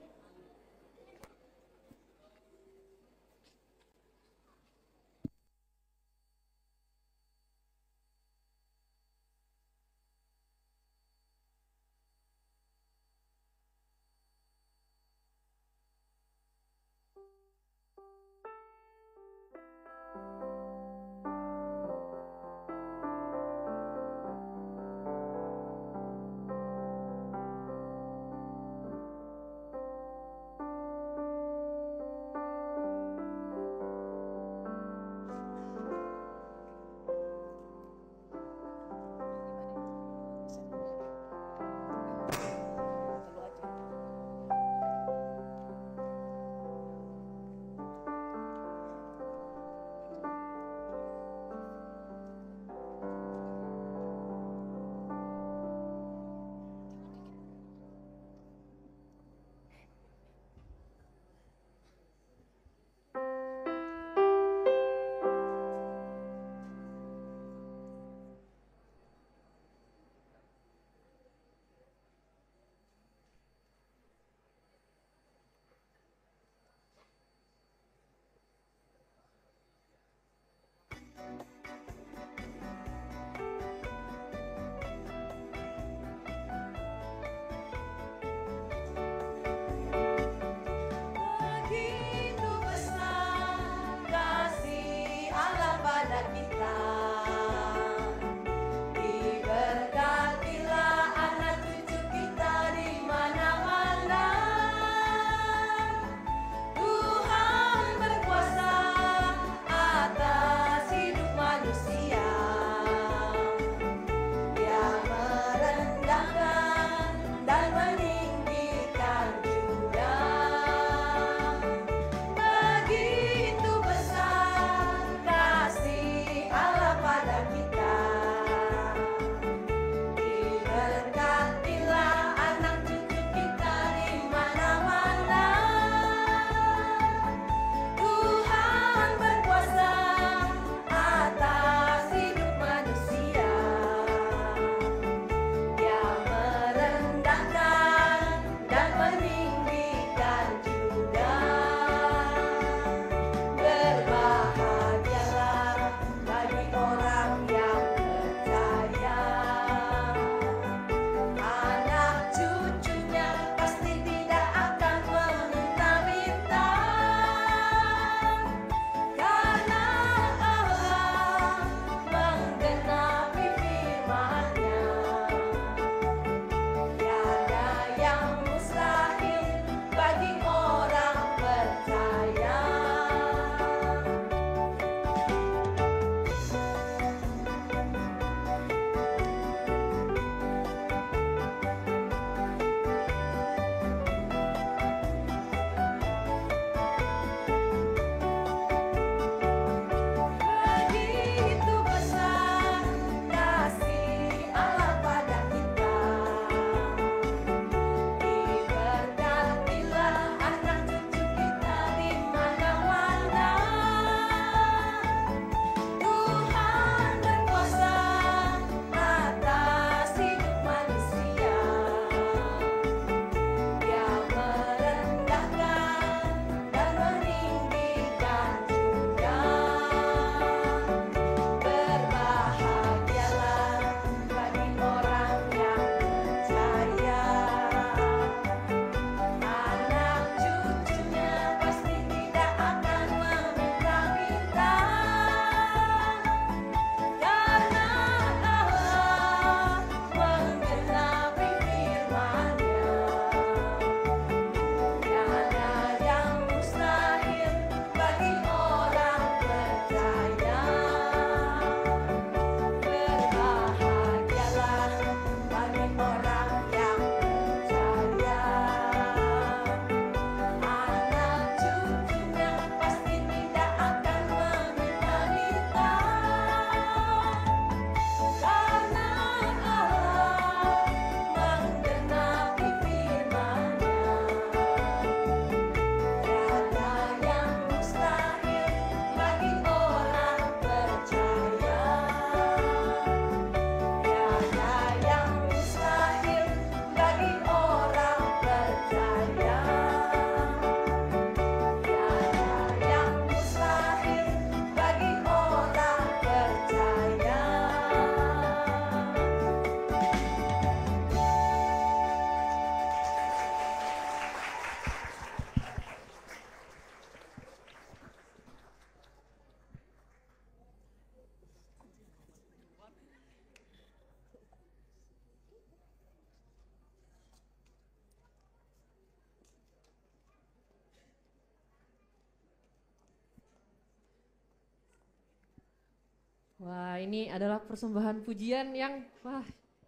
Wah, ini adalah persembahan pujian yang, wah,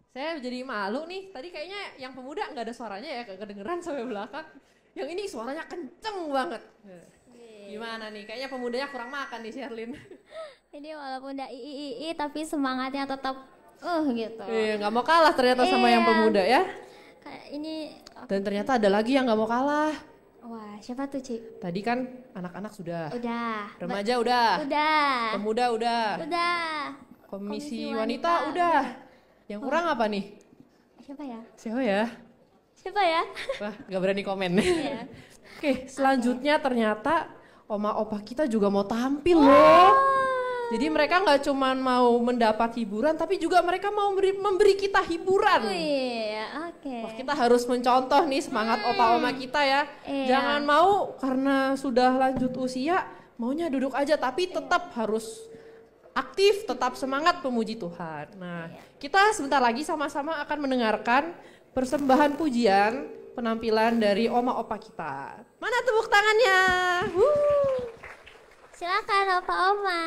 saya jadi malu nih. Tadi kayaknya yang pemuda nggak ada suaranya ya, kagak kedengeran sampai belakang. Yang ini suaranya kenceng banget. Gimana nih? Kayaknya pemudanya kurang makan nih, Sherlyn. Ini walaupun udah tapi semangatnya tetap gitu. Iya, nggak mau kalah ternyata sama yang Iya. pemuda ya. Kayak ini Dan ternyata ada lagi yang nggak mau kalah. wah, siapa tuh, Ci? Tadi kan anak-anak sudah, Udah. remaja udah, Udah. pemuda udah, Udah. komisi Komisi wanita wanita udah. Yang kurang apa nih? Siapa ya? Siapa ya? Siapa ya? Wah, nggak berani komen. Iya. Oke, selanjutnya ternyata oma opa kita juga mau tampil loh. Jadi mereka nggak cuma mau mendapat hiburan, tapi juga mereka mau memberi kita hiburan. Iya, oke. Wah, kita harus mencontoh nih semangat opa oma kita ya. Iya. Jangan mau karena sudah lanjut usia, maunya duduk aja, tapi tetap harus aktif, tetap semangat memuji Tuhan. Nah, kita sebentar lagi sama-sama akan mendengarkan persembahan pujian penampilan dari oma opa kita. Mana tepuk tangannya? Silakan Opa Oma.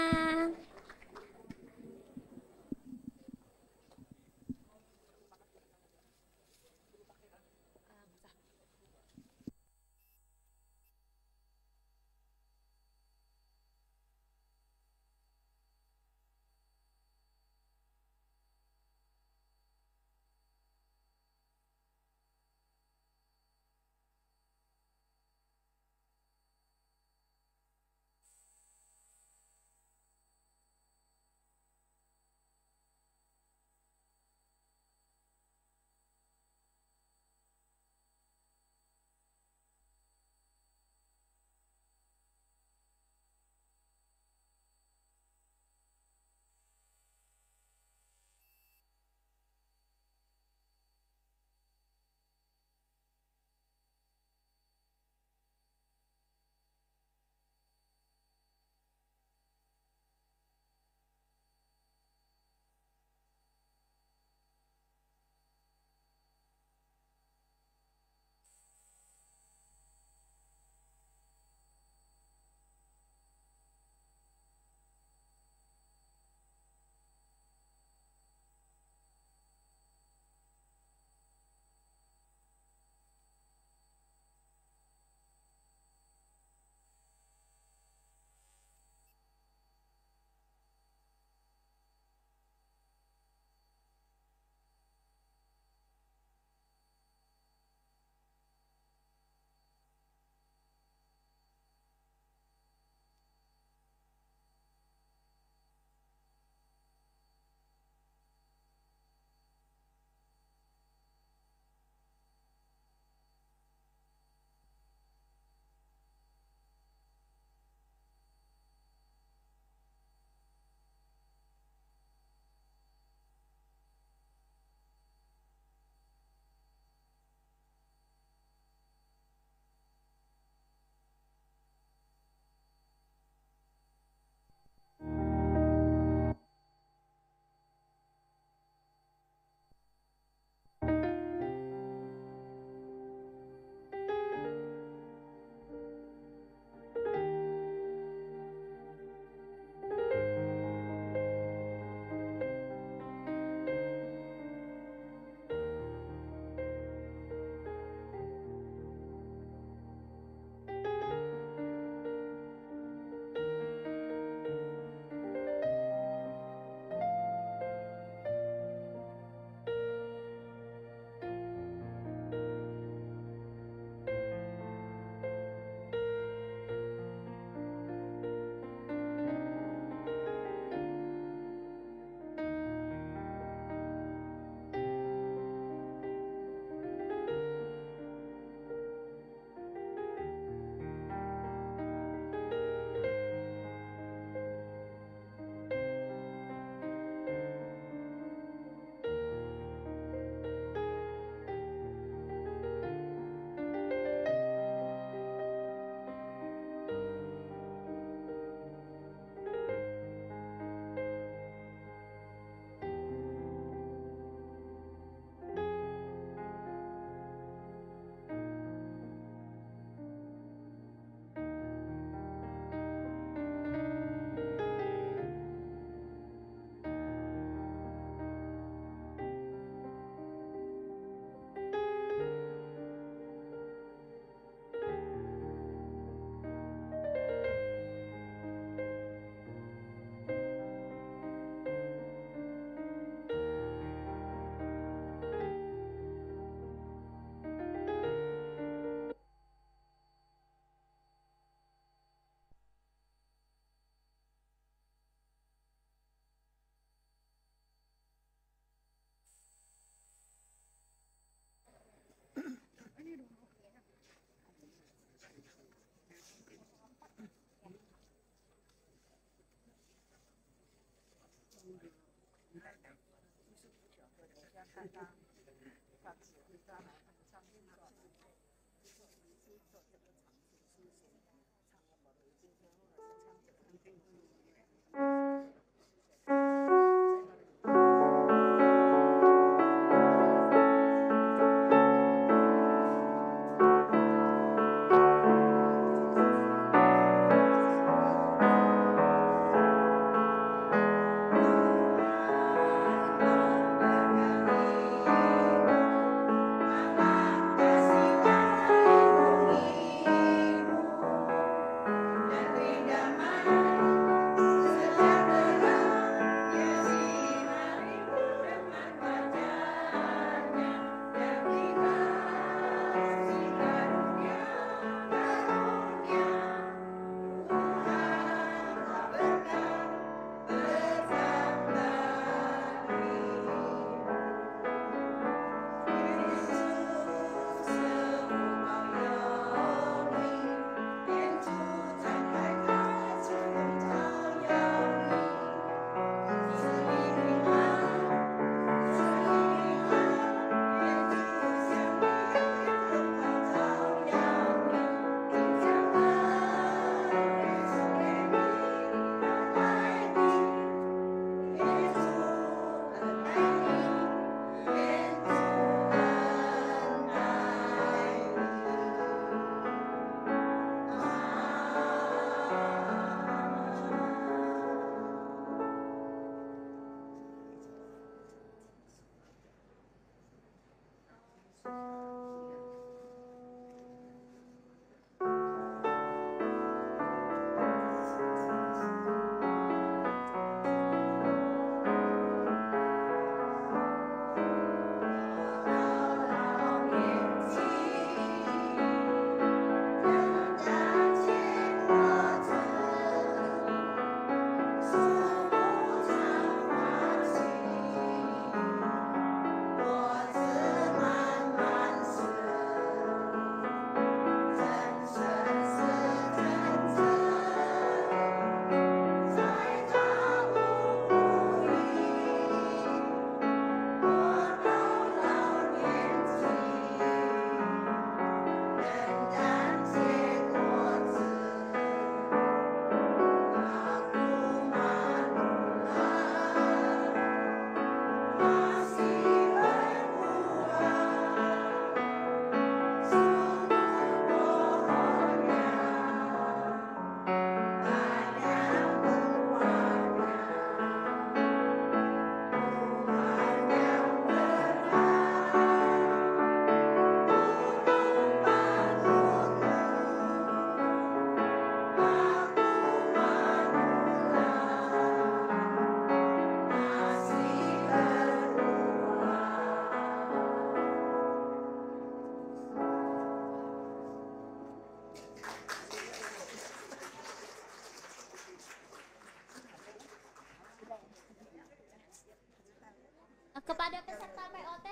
Kepada peserta POT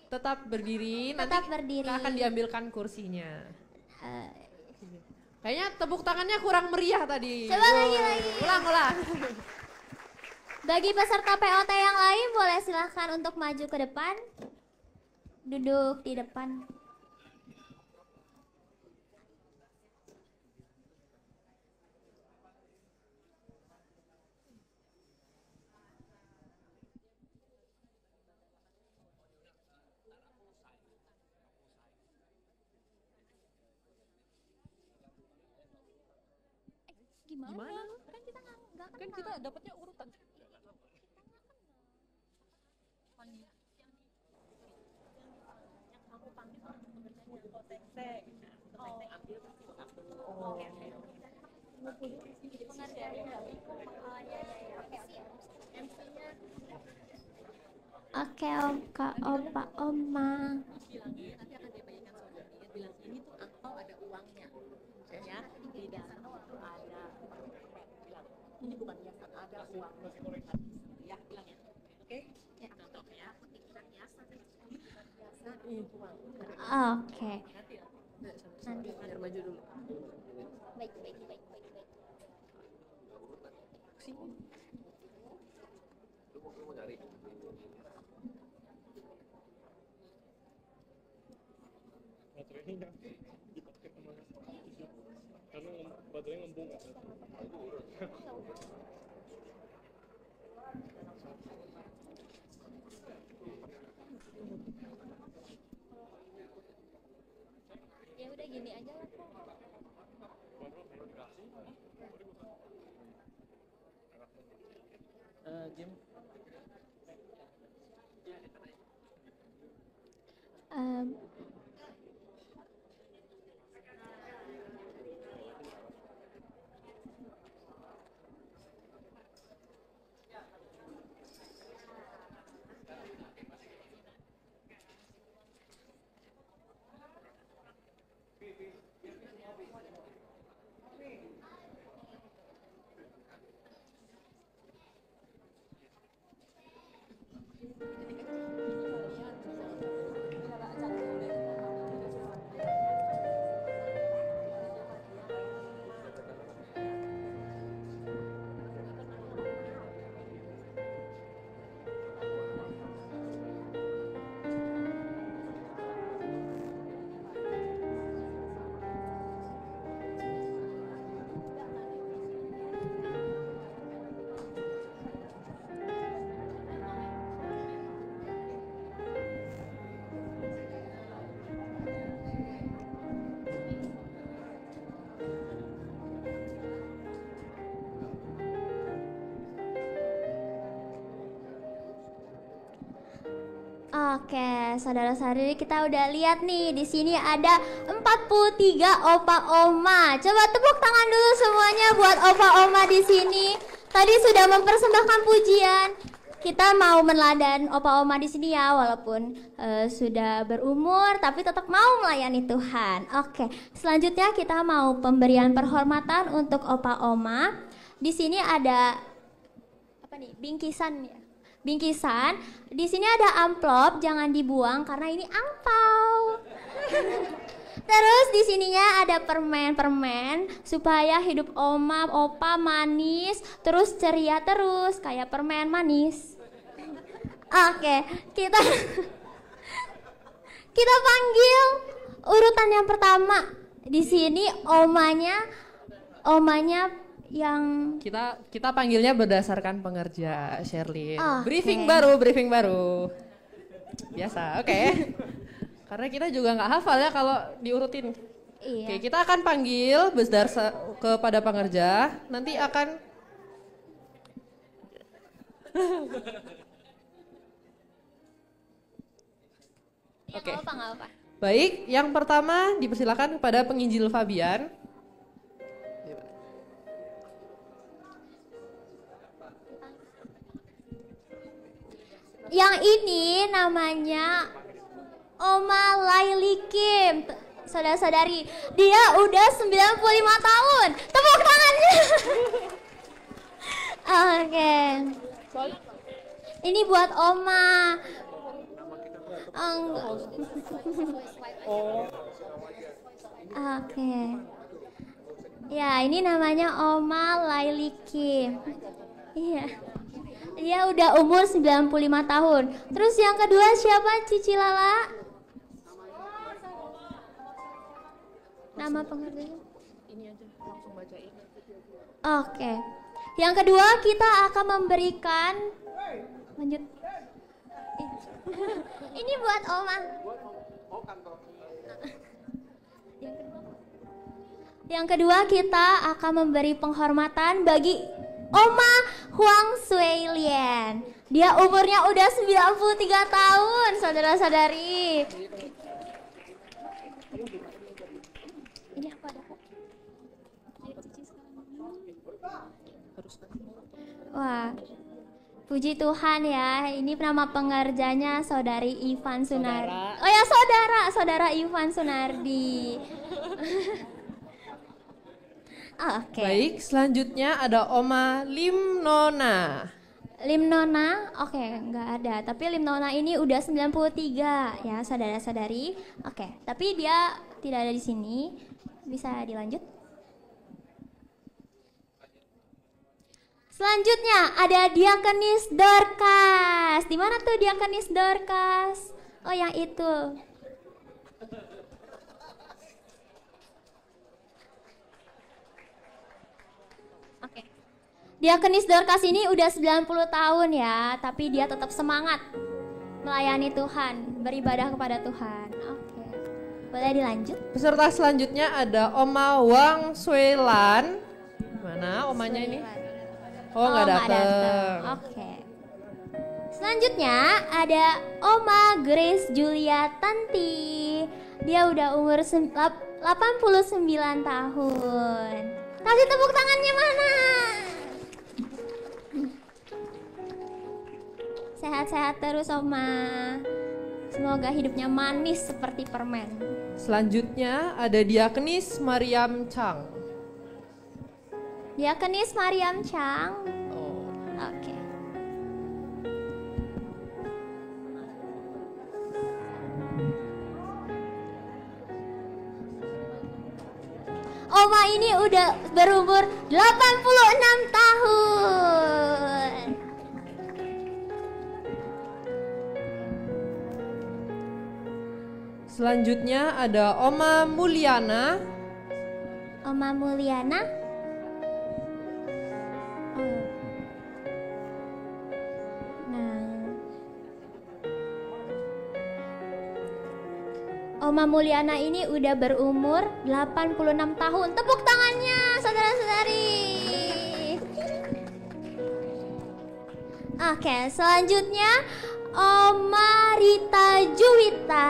tetap berdiri, tetap nanti berdiri. akan diambilkan kursinya. Kayaknya tepuk tangannya kurang meriah tadi. Coba lagi. Ulang. Bagi peserta POT yang lain boleh silahkan untuk maju ke depan. Duduk di depan. Gimana? Kan kita nggak kenal. Kan kita dapatnya urutan. Oke, Om, Kak, Opa, Oma. Ini bukan hiasan, ada uangnya. Ya, bilang ya. Oke? Ya, contohnya Oke. Nanti. Biar maju dulu. Baik. Ya udah gini aja lah. Oke, saudara-saudari kita udah lihat nih di sini ada 43 opa oma. Coba tepuk tangan dulu semuanya buat opa oma di sini. Tadi sudah mempersembahkan pujian. Kita mau meneladani opa oma di sini ya, walaupun sudah berumur tapi tetap mau melayani Tuhan. Oke, selanjutnya kita mau pemberian perhormatan untuk opa oma. Di sini ada apa nih? Bingkisan ya. Bingkisan, di sini ada amplop, jangan dibuang karena ini angpau. Terus di sininya ada permen-permen supaya hidup oma, opa manis, terus ceria terus kayak permen manis. Oke, kita panggil urutan yang pertama. Di sini omanya yang kita panggilnya berdasarkan pengerja, Sherlyn. Briefing baru. Biasa, oke. Karena kita juga nggak hafal ya kalau diurutin. Iya. Oke, kita akan panggil berdasar kepada pengerja. Nanti akan Oke. Nggak apa. Baik, yang pertama dipersilakan kepada penginjil Fabian. Yang ini namanya Oma Laili Kim. Saudara-saudari, dia udah 95 tahun. Tepuk tangannya. Oke. Ini buat Oma. Oke. Ya, ini namanya Oma Laili Kim. Iya. Dia udah umur 95 tahun. Terus yang kedua siapa, Cici Lala? Nama pengertiannya? Ini aja, langsung bacain. Oke. Yang kedua kita akan memberikan lanjut. Ini buat Oma. Yang kedua kita akan memberi penghormatan bagi Oma Huang Suelian. Dia umurnya udah 93 tahun, saudara-saudari. Ini aku ada kok. Wah, puji Tuhan ya. Ini nama pengerjanya Saudari Ivan Sunardi. Oh ya, saudara Ivan Sunardi. Oke. Baik, selanjutnya ada Oma Lim Nona. Lim Nona, oke, nggak ada. Tapi Lim Nona ini udah 93 ya, saudara-saudari. Oke, tapi dia tidak ada di sini. Bisa dilanjut? Selanjutnya ada Diakonis Dorcas. Di mana tuh Diakonis Dorcas? Oh, yang itu. Diakonis Dorcas ini udah 90 tahun ya, tapi dia tetap semangat melayani Tuhan, beribadah kepada Tuhan. Oke. Boleh dilanjut? Peserta selanjutnya ada Oma Wang Suelan. Mana omanya ini? Oh, nggak datang. Oke. Selanjutnya ada Oma Grace Julia Tanti. Dia udah umur 89 tahun. Kasih tepuk tangannya mana? Sehat-sehat terus Oma. Semoga hidupnya manis seperti permen. Selanjutnya ada Diakonis Mariam Chang. Diakonis Mariam Chang. Oh. Oke. Oma ini udah berumur 86 tahun. Selanjutnya ada Oma Mulyana. Oma Mulyana. Oh. Nah. Oma Mulyana ini udah berumur 86 tahun. Tepuk tangannya, saudara-saudari. Oke, selanjutnya Oma Rita Juwita.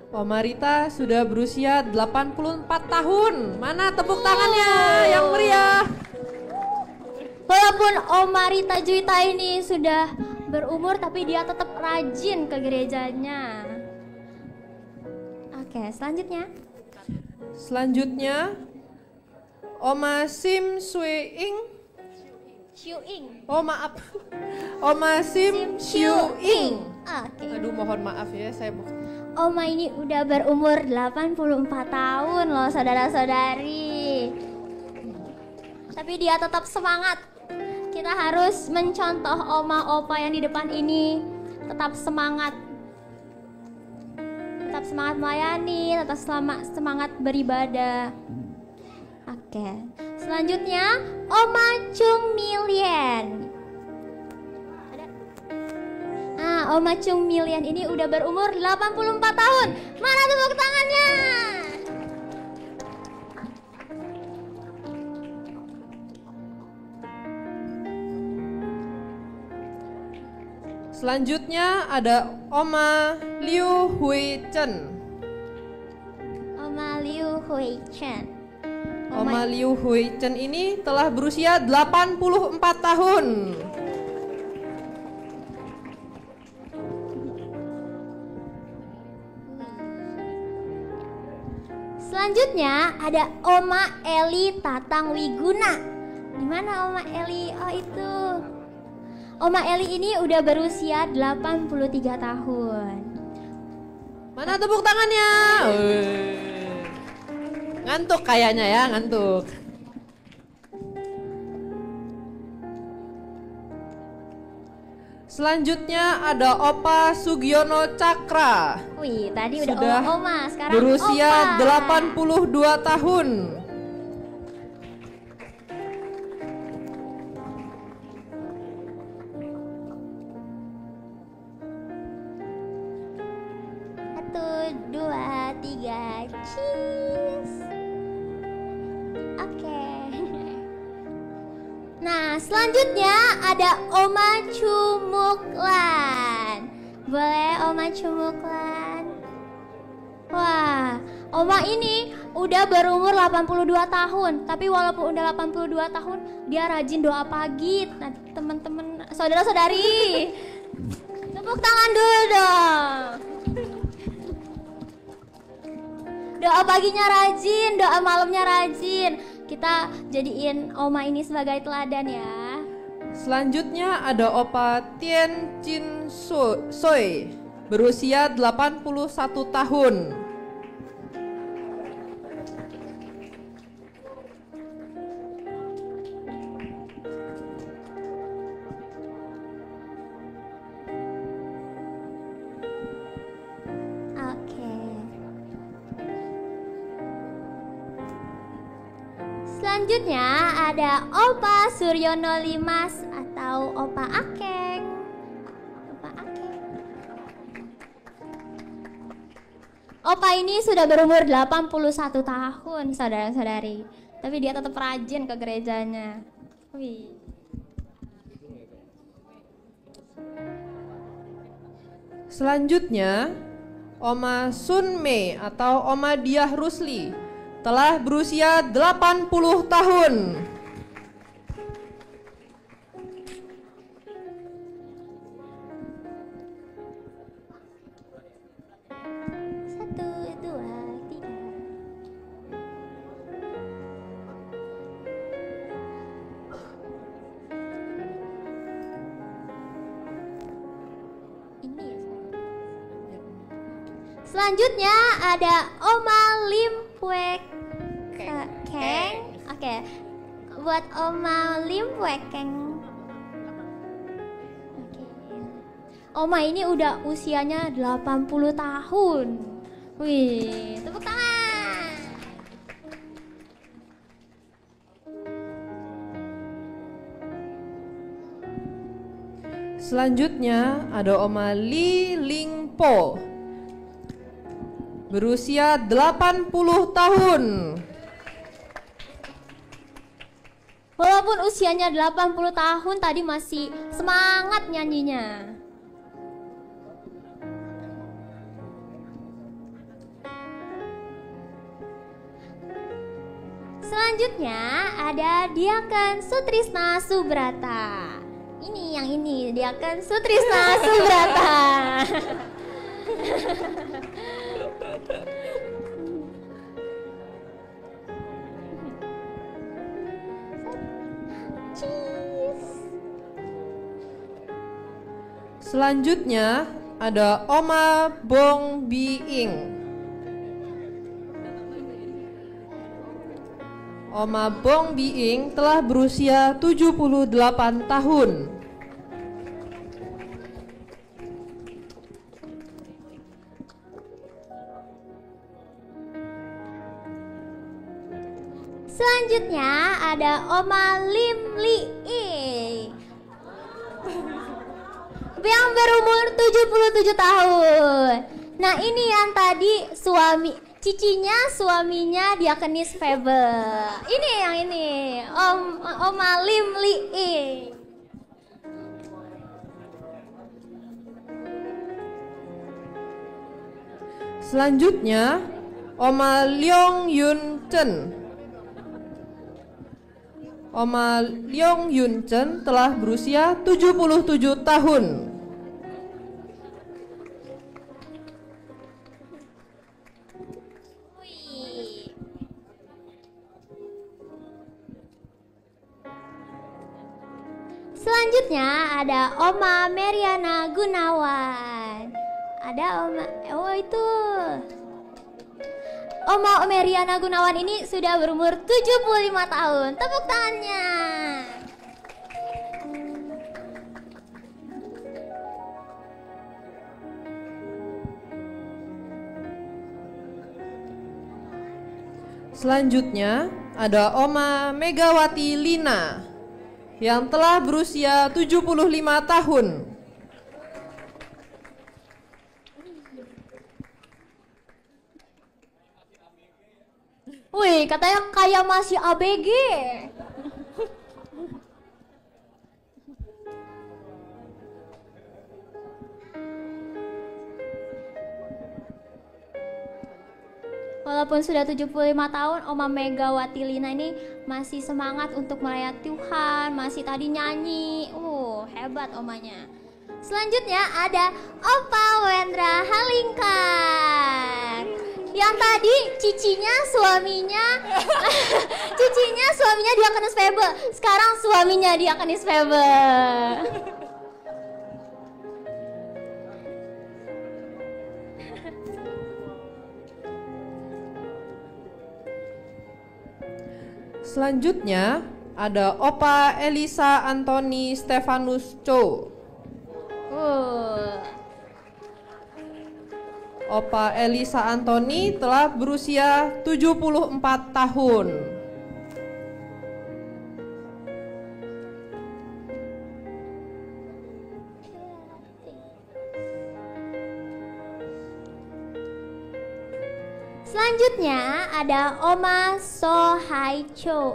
Oma Rita sudah berusia 84 tahun. Mana tepuk tangannya yang meriah? Walaupun Oma Rita Juwita ini sudah berumur, tapi dia tetap rajin ke gerejanya. Oke, selanjutnya. Selanjutnya Oma Sim Sue-ing. Xiu-ing. Oh maaf. Oma Sim Xiu-ing. Oke. Aduh mohon maaf ya saya Oma ini udah berumur 84 tahun loh saudara-saudari. Tapi dia tetap semangat. Kita harus mencontoh oma opa yang di depan ini. Tetap semangat. Tetap semangat melayani, tetap semangat beribadah. Oke. Selanjutnya Oma Chung Milian. Oma Chung Milian ini udah berumur 84 tahun. Mana tepuk tangannya? Selanjutnya ada Oma Liu Hui Chen. Oma Liu Hui Chen. Oma Liu Hui Chen ini telah berusia 84 tahun. Selanjutnya ada Oma Eli Tatang Wiguna. Di mana Oma Eli? Oh itu. Oma Eli ini udah berusia 83 tahun. Mana tepuk tangannya? Ngantuk kayaknya ya, ngantuk. Selanjutnya ada Opa Sugiono Cakra. Wih, tadi Sudah udah oma, sekarang berusia opa. 82 tahun. Satu, dua, tiga, cheese. Oke. Nah, selanjutnya ada Oma Cumuklan. Boleh Oma Cumuklan? Wah, Oma ini udah berumur 82 tahun. Tapi walaupun udah 82 tahun, dia rajin doa pagi. Nah, teman-teman, saudara-saudari, tepuk tangan dulu dong. Doa paginya rajin, doa malamnya rajin. Kita jadiin Oma ini sebagai teladan ya. Selanjutnya ada Opa Tien Chin Soy, berusia 81 tahun. Oke. Selanjutnya ada Opa Suryono Limas atau Opa Akeng. Opa Akeng. Opa ini sudah berumur 81 tahun, saudara-saudari. Tapi dia tetap rajin ke gerejanya. Wih. Selanjutnya, Oma Sun Mei atau Oma Diah Rusli telah berusia 80 tahun. Satu, dua, tiga. Ini ya. Selanjutnya ada Oma Lim Pue Keng. Oke. Buat Oma Lim Pue Keng. Oke. Oma ini udah usianya 80 tahun. Wih, tepuk tangan. Selanjutnya ada Oma Li Ling Po, berusia 80 tahun. Walaupun usianya 80 tahun tadi masih semangat nyanyinya. Selanjutnya ada Diaken Sutrisna Subrata. Ini yang ini, Diaken Sutrisna Subrata. Selanjutnya ada Oma Bong Biing. Oma Bong Biing telah berusia 78 tahun. Selanjutnya ada Oma Lim Li I yang berumur 77 tahun. Nah ini yang tadi suaminya Diakenis Febe. Ini yang ini Oma Lim Li I. Selanjutnya Oma Leong Yun Chen. Oma Leong Yun Chen telah berusia 77 tahun. Selanjutnya ada Oma Meriana Gunawan. Ada Oma Meriana Gunawan ini sudah berumur 75 tahun. Tepuk tangannya. Selanjutnya ada Oma Megawati Lina yang telah berusia 75 tahun. Wih, katanya kayak masih ABG. Walaupun sudah 75 tahun, Oma Megawati Lina ini masih semangat untuk melayani Tuhan, masih tadi nyanyi. Hebat omanya. Selanjutnya ada Opa Wendra Halingkar. Yang tadi cicinya suaminya Diakenis Febe. Sekarang suaminya Diakenis Febe. Selanjutnya ada Opa Elisa Antoni Stefanus Cho. Opa Elisa Antoni telah berusia 74 tahun. Selanjutnya ada Oma Sohaichu.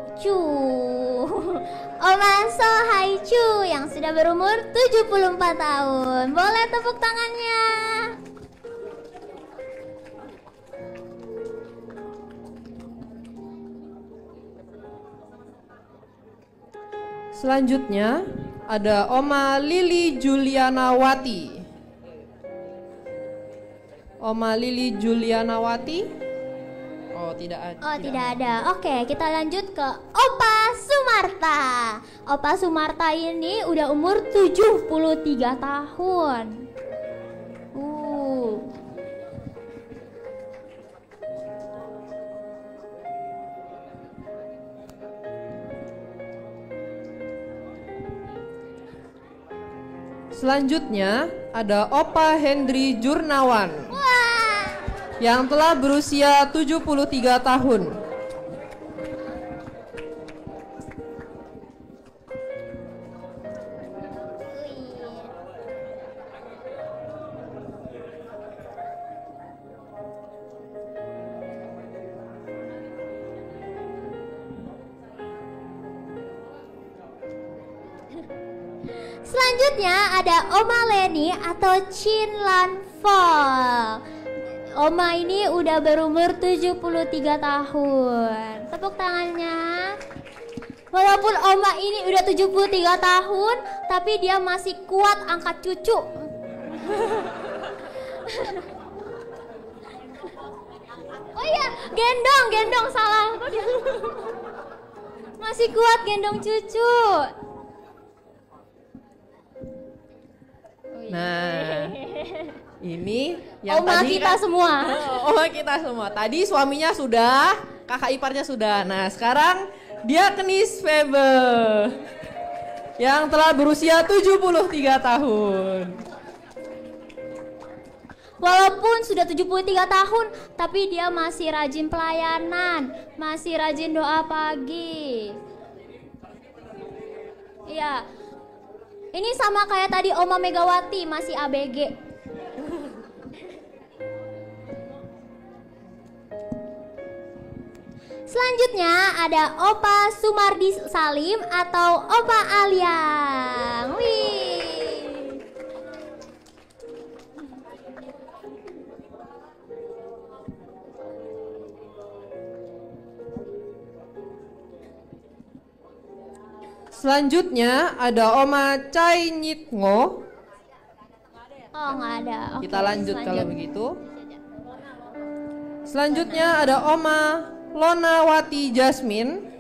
Oma Sohaichu yang sudah berumur 74 tahun. Boleh tepuk tangannya. Selanjutnya ada Oma Lili Julianawati. Oma Lili Julianawati. Oh, tidak ada. Oh, tidak ada. Oke, kita lanjut ke Opa Sumarta. Opa Sumarta ini udah umur 73 tahun. Selanjutnya ada Opa Hendri Jurnawan. Wah. Yang telah berusia 73 tahun. Selanjutnya ada Oma Leni atau Chin Lan Fol. Oma ini udah berumur 73 tahun. Tepuk tangannya. Walaupun Oma ini udah 73 tahun, tapi dia masih kuat angkat cucu. Oh iya, gendong salah. Masih kuat gendong cucu. Nah, ini yang Oma tadi kita semua. Oma kita semua. Tadi suaminya sudah, kakak iparnya sudah. Nah, sekarang Diakenis Febe yang telah berusia 73 tahun. Walaupun sudah 73 tahun, tapi dia masih rajin pelayanan, masih rajin doa pagi. Iya. Ini sama kayak tadi Oma Megawati, masih ABG. Selanjutnya ada Opa Sumardi Salim atau Opa Aliang. Wih. Selanjutnya ada Oma Chai Nyitngo. Oh, nggak ada. Oke, Kita lanjut kalau begitu. Selanjutnya ada Oma Lonawati Jasmine,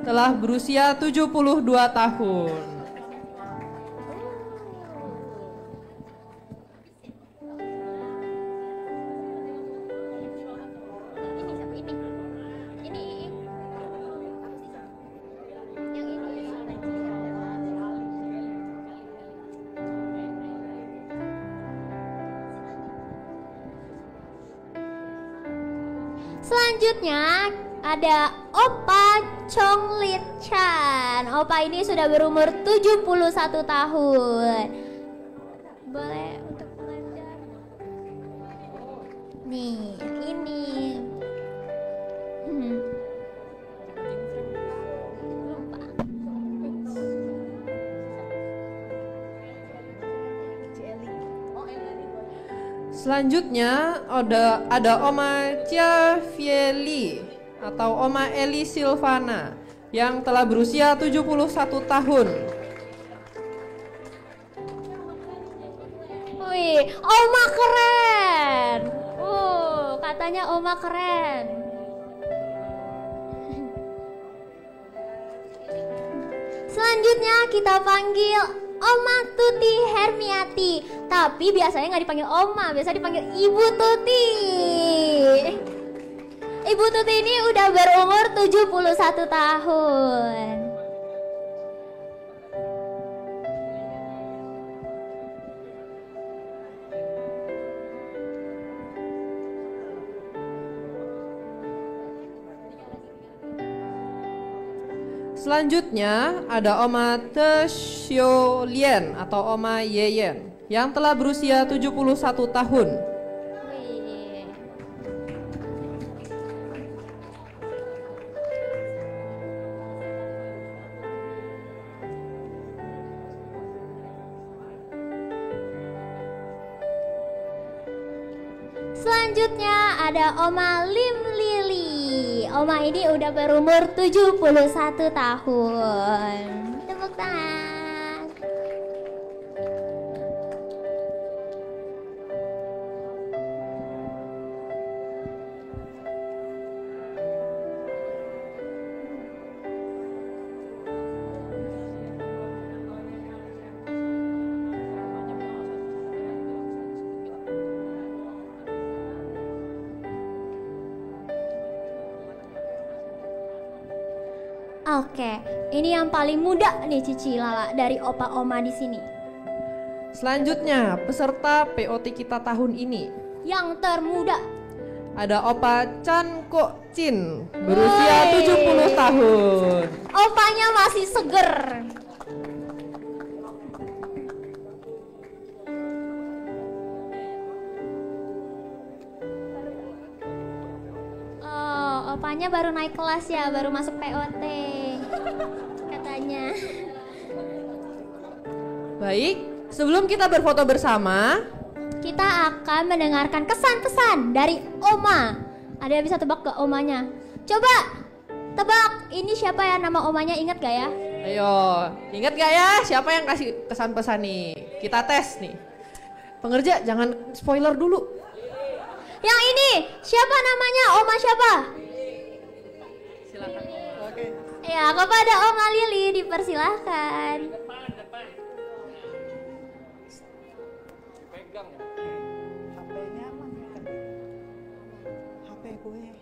telah berusia 72 tahun. Selanjutnya ada Opa Chong Lit Chan. Opa ini sudah berumur 71 tahun. Boleh untuk belajar. Nih, ini. Lupa. Selanjutnya ada Oma Chia Fieli atau Oma Eli Silvana yang telah berusia 71 tahun. Wih, Oma keren. Katanya Oma keren. Selanjutnya kita panggil Oma Tuti Hermiati. Tapi biasanya nggak dipanggil Oma, biasa dipanggil Ibu Tuti. Ibu Tuti ini udah berumur 71 tahun. Selanjutnya ada Oma Te Xiu Lien atau Oma Yeyen yang telah berusia 71 tahun. Wih. Selanjutnya ada Oma Lim Lili. Oma ini udah berumur 71 tahun. Tepuk tangan. Oke, ini yang paling muda nih Cici Lala dari opa oma di sini. Selanjutnya, peserta POT kita tahun ini. Yang termuda. Ada Opa Chan Kok Chin, berusia 70 tahun. Opanya masih seger. Oh, opanya baru naik kelas ya, baru masuk POT. Katanya. Baik, sebelum kita berfoto bersama, Kita akan mendengarkan kesan-kesan dari Oma. Ada yang bisa tebak gak omanya? Coba tebak, ini siapa ya nama omanya, ingat gak ya? ayo, ingat gak ya siapa yang kasih kesan pesan nih? Kita tes nih. Pengerja jangan spoiler dulu. Yang ini, siapa namanya? Oma siapa? Silakan. Oke. Ya, kepada Oma Lili dipersilahkan. HP-nya mana? HP gue.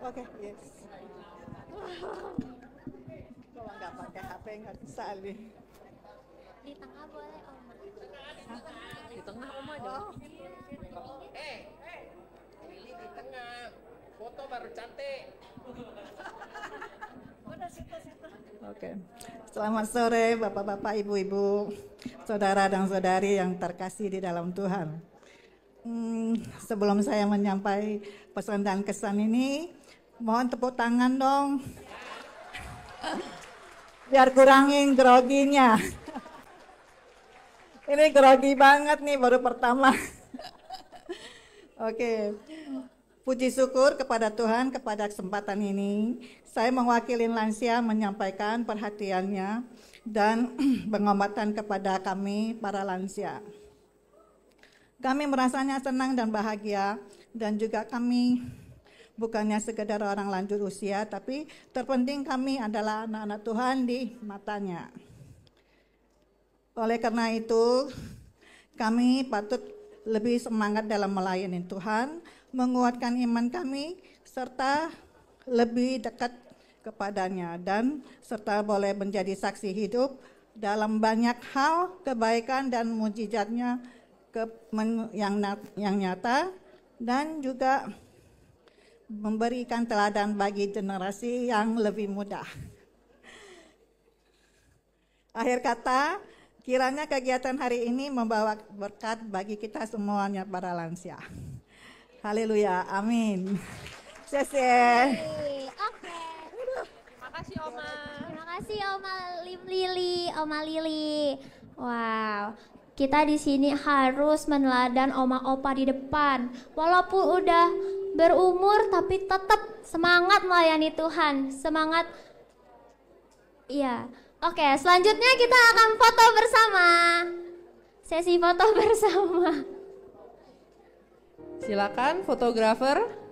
Oke, yes. Kalau nggak pakai HP nggak bisa nih. Di tengah boleh Oma. Di tengah Oma aja. Lili di tengah, foto baru cantik. Oke. Selamat sore Bapak-bapak, Ibu-ibu, saudara dan saudari yang terkasih di dalam Tuhan. Sebelum saya menyampaikan pesan dan kesan ini, mohon tepuk tangan dong. Biar kurangin groginya. Ini grogi banget nih, baru pertama. Oke. Puji syukur kepada Tuhan kepada kesempatan ini. Saya mewakili lansia menyampaikan perhatiannya dan pengobatan kepada kami para lansia. Kami merasanya senang dan bahagia, dan juga kami bukannya sekedar orang lanjut usia, tapi terpenting kami adalah anak-anak Tuhan di matanya. Oleh karena itu, kami patut lebih semangat dalam melayani Tuhan, menguatkan iman kami, serta lebih dekat kepadanya, dan serta boleh menjadi saksi hidup dalam banyak hal kebaikan dan mujizatnya yang nyata, dan juga memberikan teladan bagi generasi yang lebih muda. Akhir kata, kiranya kegiatan hari ini membawa berkat bagi kita semuanya para lansia. Haleluya, amin. Sese. Oke. Terima kasih Oma. Terima kasih Oma Lim Lili, Oma Lili. Wow. Kita di sini harus meneladan oma opa di depan. Walaupun udah berumur tapi tetap semangat melayani Tuhan. Semangat. Iya. Oke, selanjutnya kita akan foto bersama. Sesi foto bersama. Silakan fotografer.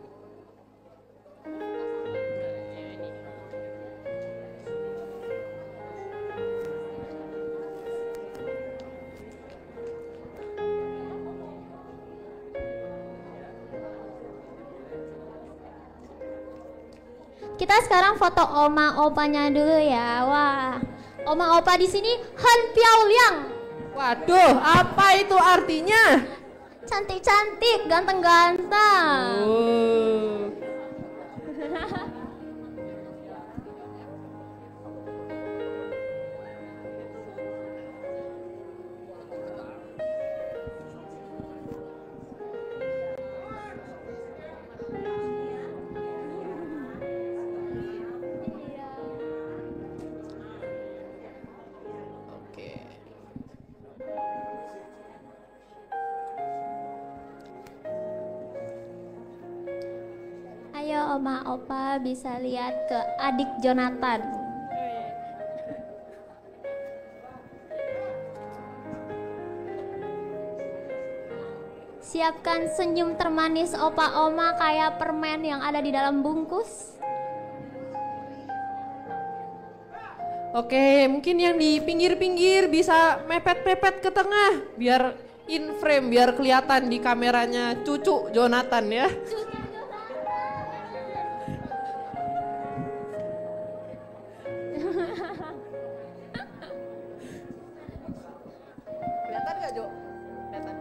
Kita sekarang foto oma opanya dulu ya. Wah, oma opa di sini Han Piao Liang. Waduh, apa itu artinya? Cantik-cantik, ganteng-ganteng. Oh. Oke. Ayo Oma Opa bisa lihat ke adik Jonathan. Siapkan senyum termanis Opa Oma kayak permen yang ada di dalam bungkus. Oke, mungkin yang di pinggir-pinggir bisa mepet-mepet ke tengah biar in frame, biar kelihatan di kameranya cucu Jonathan ya. Kelihatan gak Jo? Kelihatan.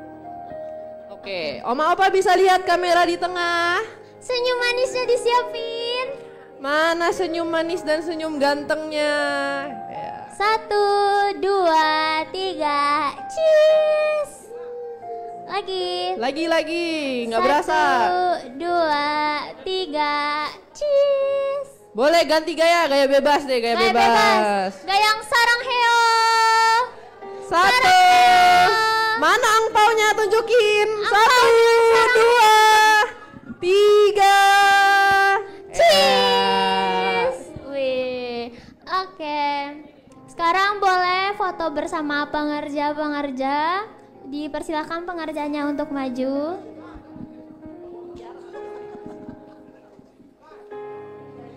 Oke, Oma Opa bisa lihat kamera di tengah. Senyum manisnya disiapin. Mana senyum manis dan senyum gantengnya? Ya. 1, 2, 3, cheese. Lagi, nggak berasa. 1, 2, 3, cheese. Boleh ganti gaya bebas deh, gaya bebas. Gayang sarang heo. 1. Mana angpaunya tunjukin? 1, 2, 3. Cheese. Wih. Oke. Sekarang boleh foto bersama pengerja-pengerja. Dipersilakan pengerjanya untuk maju.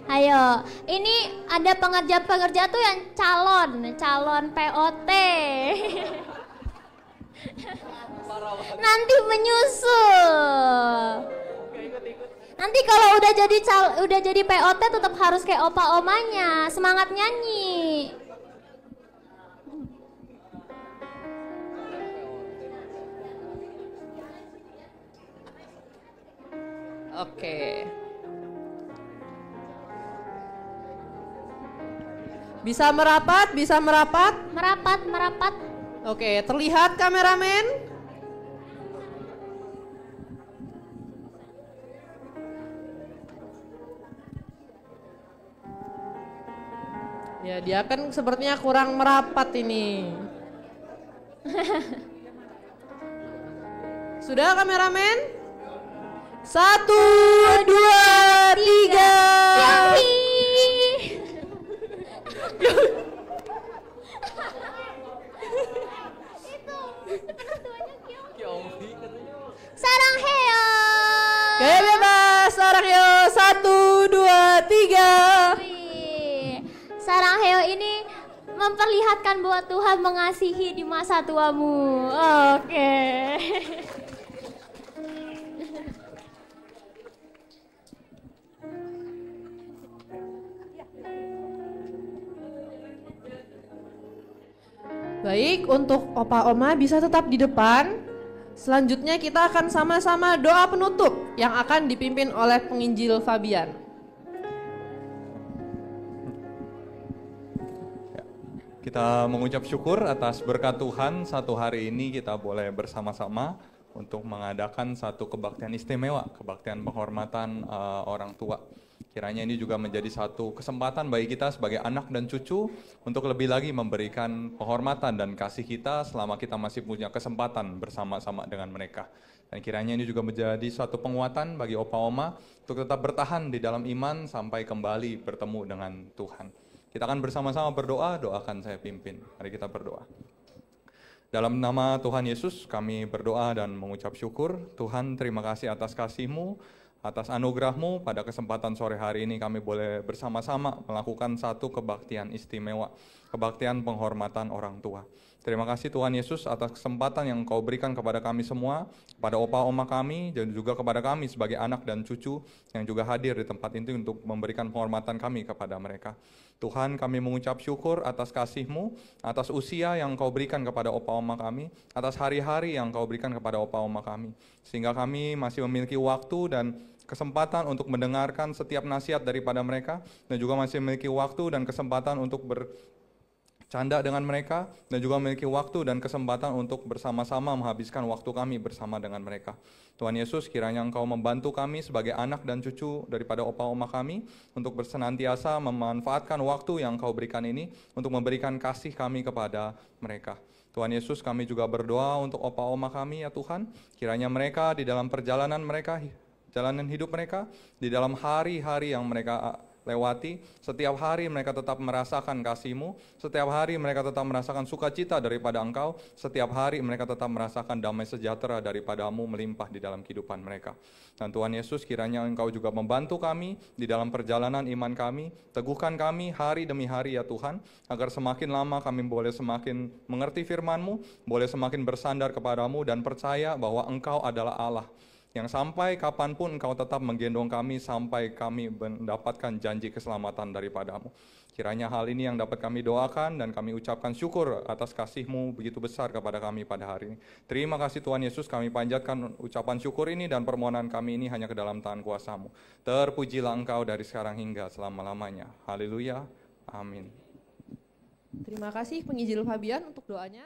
Ayo, ini ada pengerja-pengerja tuh yang calon POT. Nanti menyusul. Nanti kalau udah jadi POT tetap harus kayak opa omanya, semangat nyanyi. Oke. Bisa merapat? Merapat. Oke, terlihat kameramen? Ya, dia kan sepertinya kurang merapat ini. Sudah kameramen? 1, 2, 3. Sarang heo. Gaya bebas, sarang heo. 1, 2, 3. Sarang heo ini memperlihatkan bahwa Tuhan mengasihi di masa tuamu. Oke. Baik, untuk opa oma bisa tetap di depan. Selanjutnya kita akan sama-sama doa penutup yang akan dipimpin oleh penginjil Fabian. Kita mengucap syukur atas berkat Tuhan, satu hari ini kita boleh bersama-sama untuk mengadakan satu kebaktian istimewa, kebaktian penghormatan orang tua. Kiranya ini juga menjadi satu kesempatan bagi kita sebagai anak dan cucu untuk lebih lagi memberikan penghormatan dan kasih kita selama kita masih punya kesempatan bersama-sama dengan mereka. Dan kiranya ini juga menjadi suatu penguatan bagi opa oma untuk tetap bertahan di dalam iman sampai kembali bertemu dengan Tuhan. Kita akan bersama-sama berdoa, doakan saya pimpin. Mari kita berdoa. Dalam nama Tuhan Yesus kami berdoa dan mengucap syukur. Tuhan, terima kasih atas kasih-Mu, atas anugerah-Mu. Pada kesempatan sore hari ini kami boleh bersama-sama melakukan satu kebaktian istimewa, kebaktian penghormatan orang tua. Terima kasih Tuhan Yesus atas kesempatan yang Kau berikan kepada kami semua, kepada opa oma kami, dan juga kepada kami sebagai anak dan cucu yang juga hadir di tempat ini untuk memberikan penghormatan kami kepada mereka. Tuhan, kami mengucap syukur atas kasih-Mu, atas usia yang Kau berikan kepada opa oma kami, atas hari-hari yang Kau berikan kepada opa oma kami, sehingga kami masih memiliki waktu dan kesempatan untuk mendengarkan setiap nasihat daripada mereka, dan juga masih memiliki waktu dan kesempatan untuk bercanda dengan mereka, dan juga memiliki waktu dan kesempatan untuk bersama-sama menghabiskan waktu kami bersama dengan mereka. Tuhan Yesus, kiranya Engkau membantu kami sebagai anak dan cucu daripada opa oma kami untuk bersenantiasa memanfaatkan waktu yang Engkau berikan ini untuk memberikan kasih kami kepada mereka. Tuhan Yesus, kami juga berdoa untuk opa oma kami ya Tuhan, kiranya mereka di dalam perjalanan mereka perjalanan hidup mereka, di dalam hari-hari yang mereka lewati. Setiap hari mereka tetap merasakan kasih-Mu, setiap hari mereka tetap merasakan sukacita daripada Engkau, setiap hari mereka tetap merasakan damai sejahtera daripada-Mu melimpah di dalam kehidupan mereka. Dan Tuhan Yesus, kiranya Engkau juga membantu kami di dalam perjalanan iman kami, teguhkan kami hari demi hari ya Tuhan, agar semakin lama kami boleh semakin mengerti firman-Mu, boleh semakin bersandar kepada-Mu dan percaya bahwa Engkau adalah Allah yang sampai kapanpun Engkau tetap menggendong kami sampai kami mendapatkan janji keselamatan daripada-Mu. Kiranya hal ini yang dapat kami doakan dan kami ucapkan syukur atas kasih-Mu begitu besar kepada kami pada hari ini. Terima kasih Tuhan Yesus, kami panjatkan ucapan syukur ini dan permohonan kami ini hanya ke dalam tangan kuasa-Mu. Terpujilah Engkau dari sekarang hingga selama-lamanya. Haleluya. Amin. Terima kasih penginjil Fabian untuk doanya.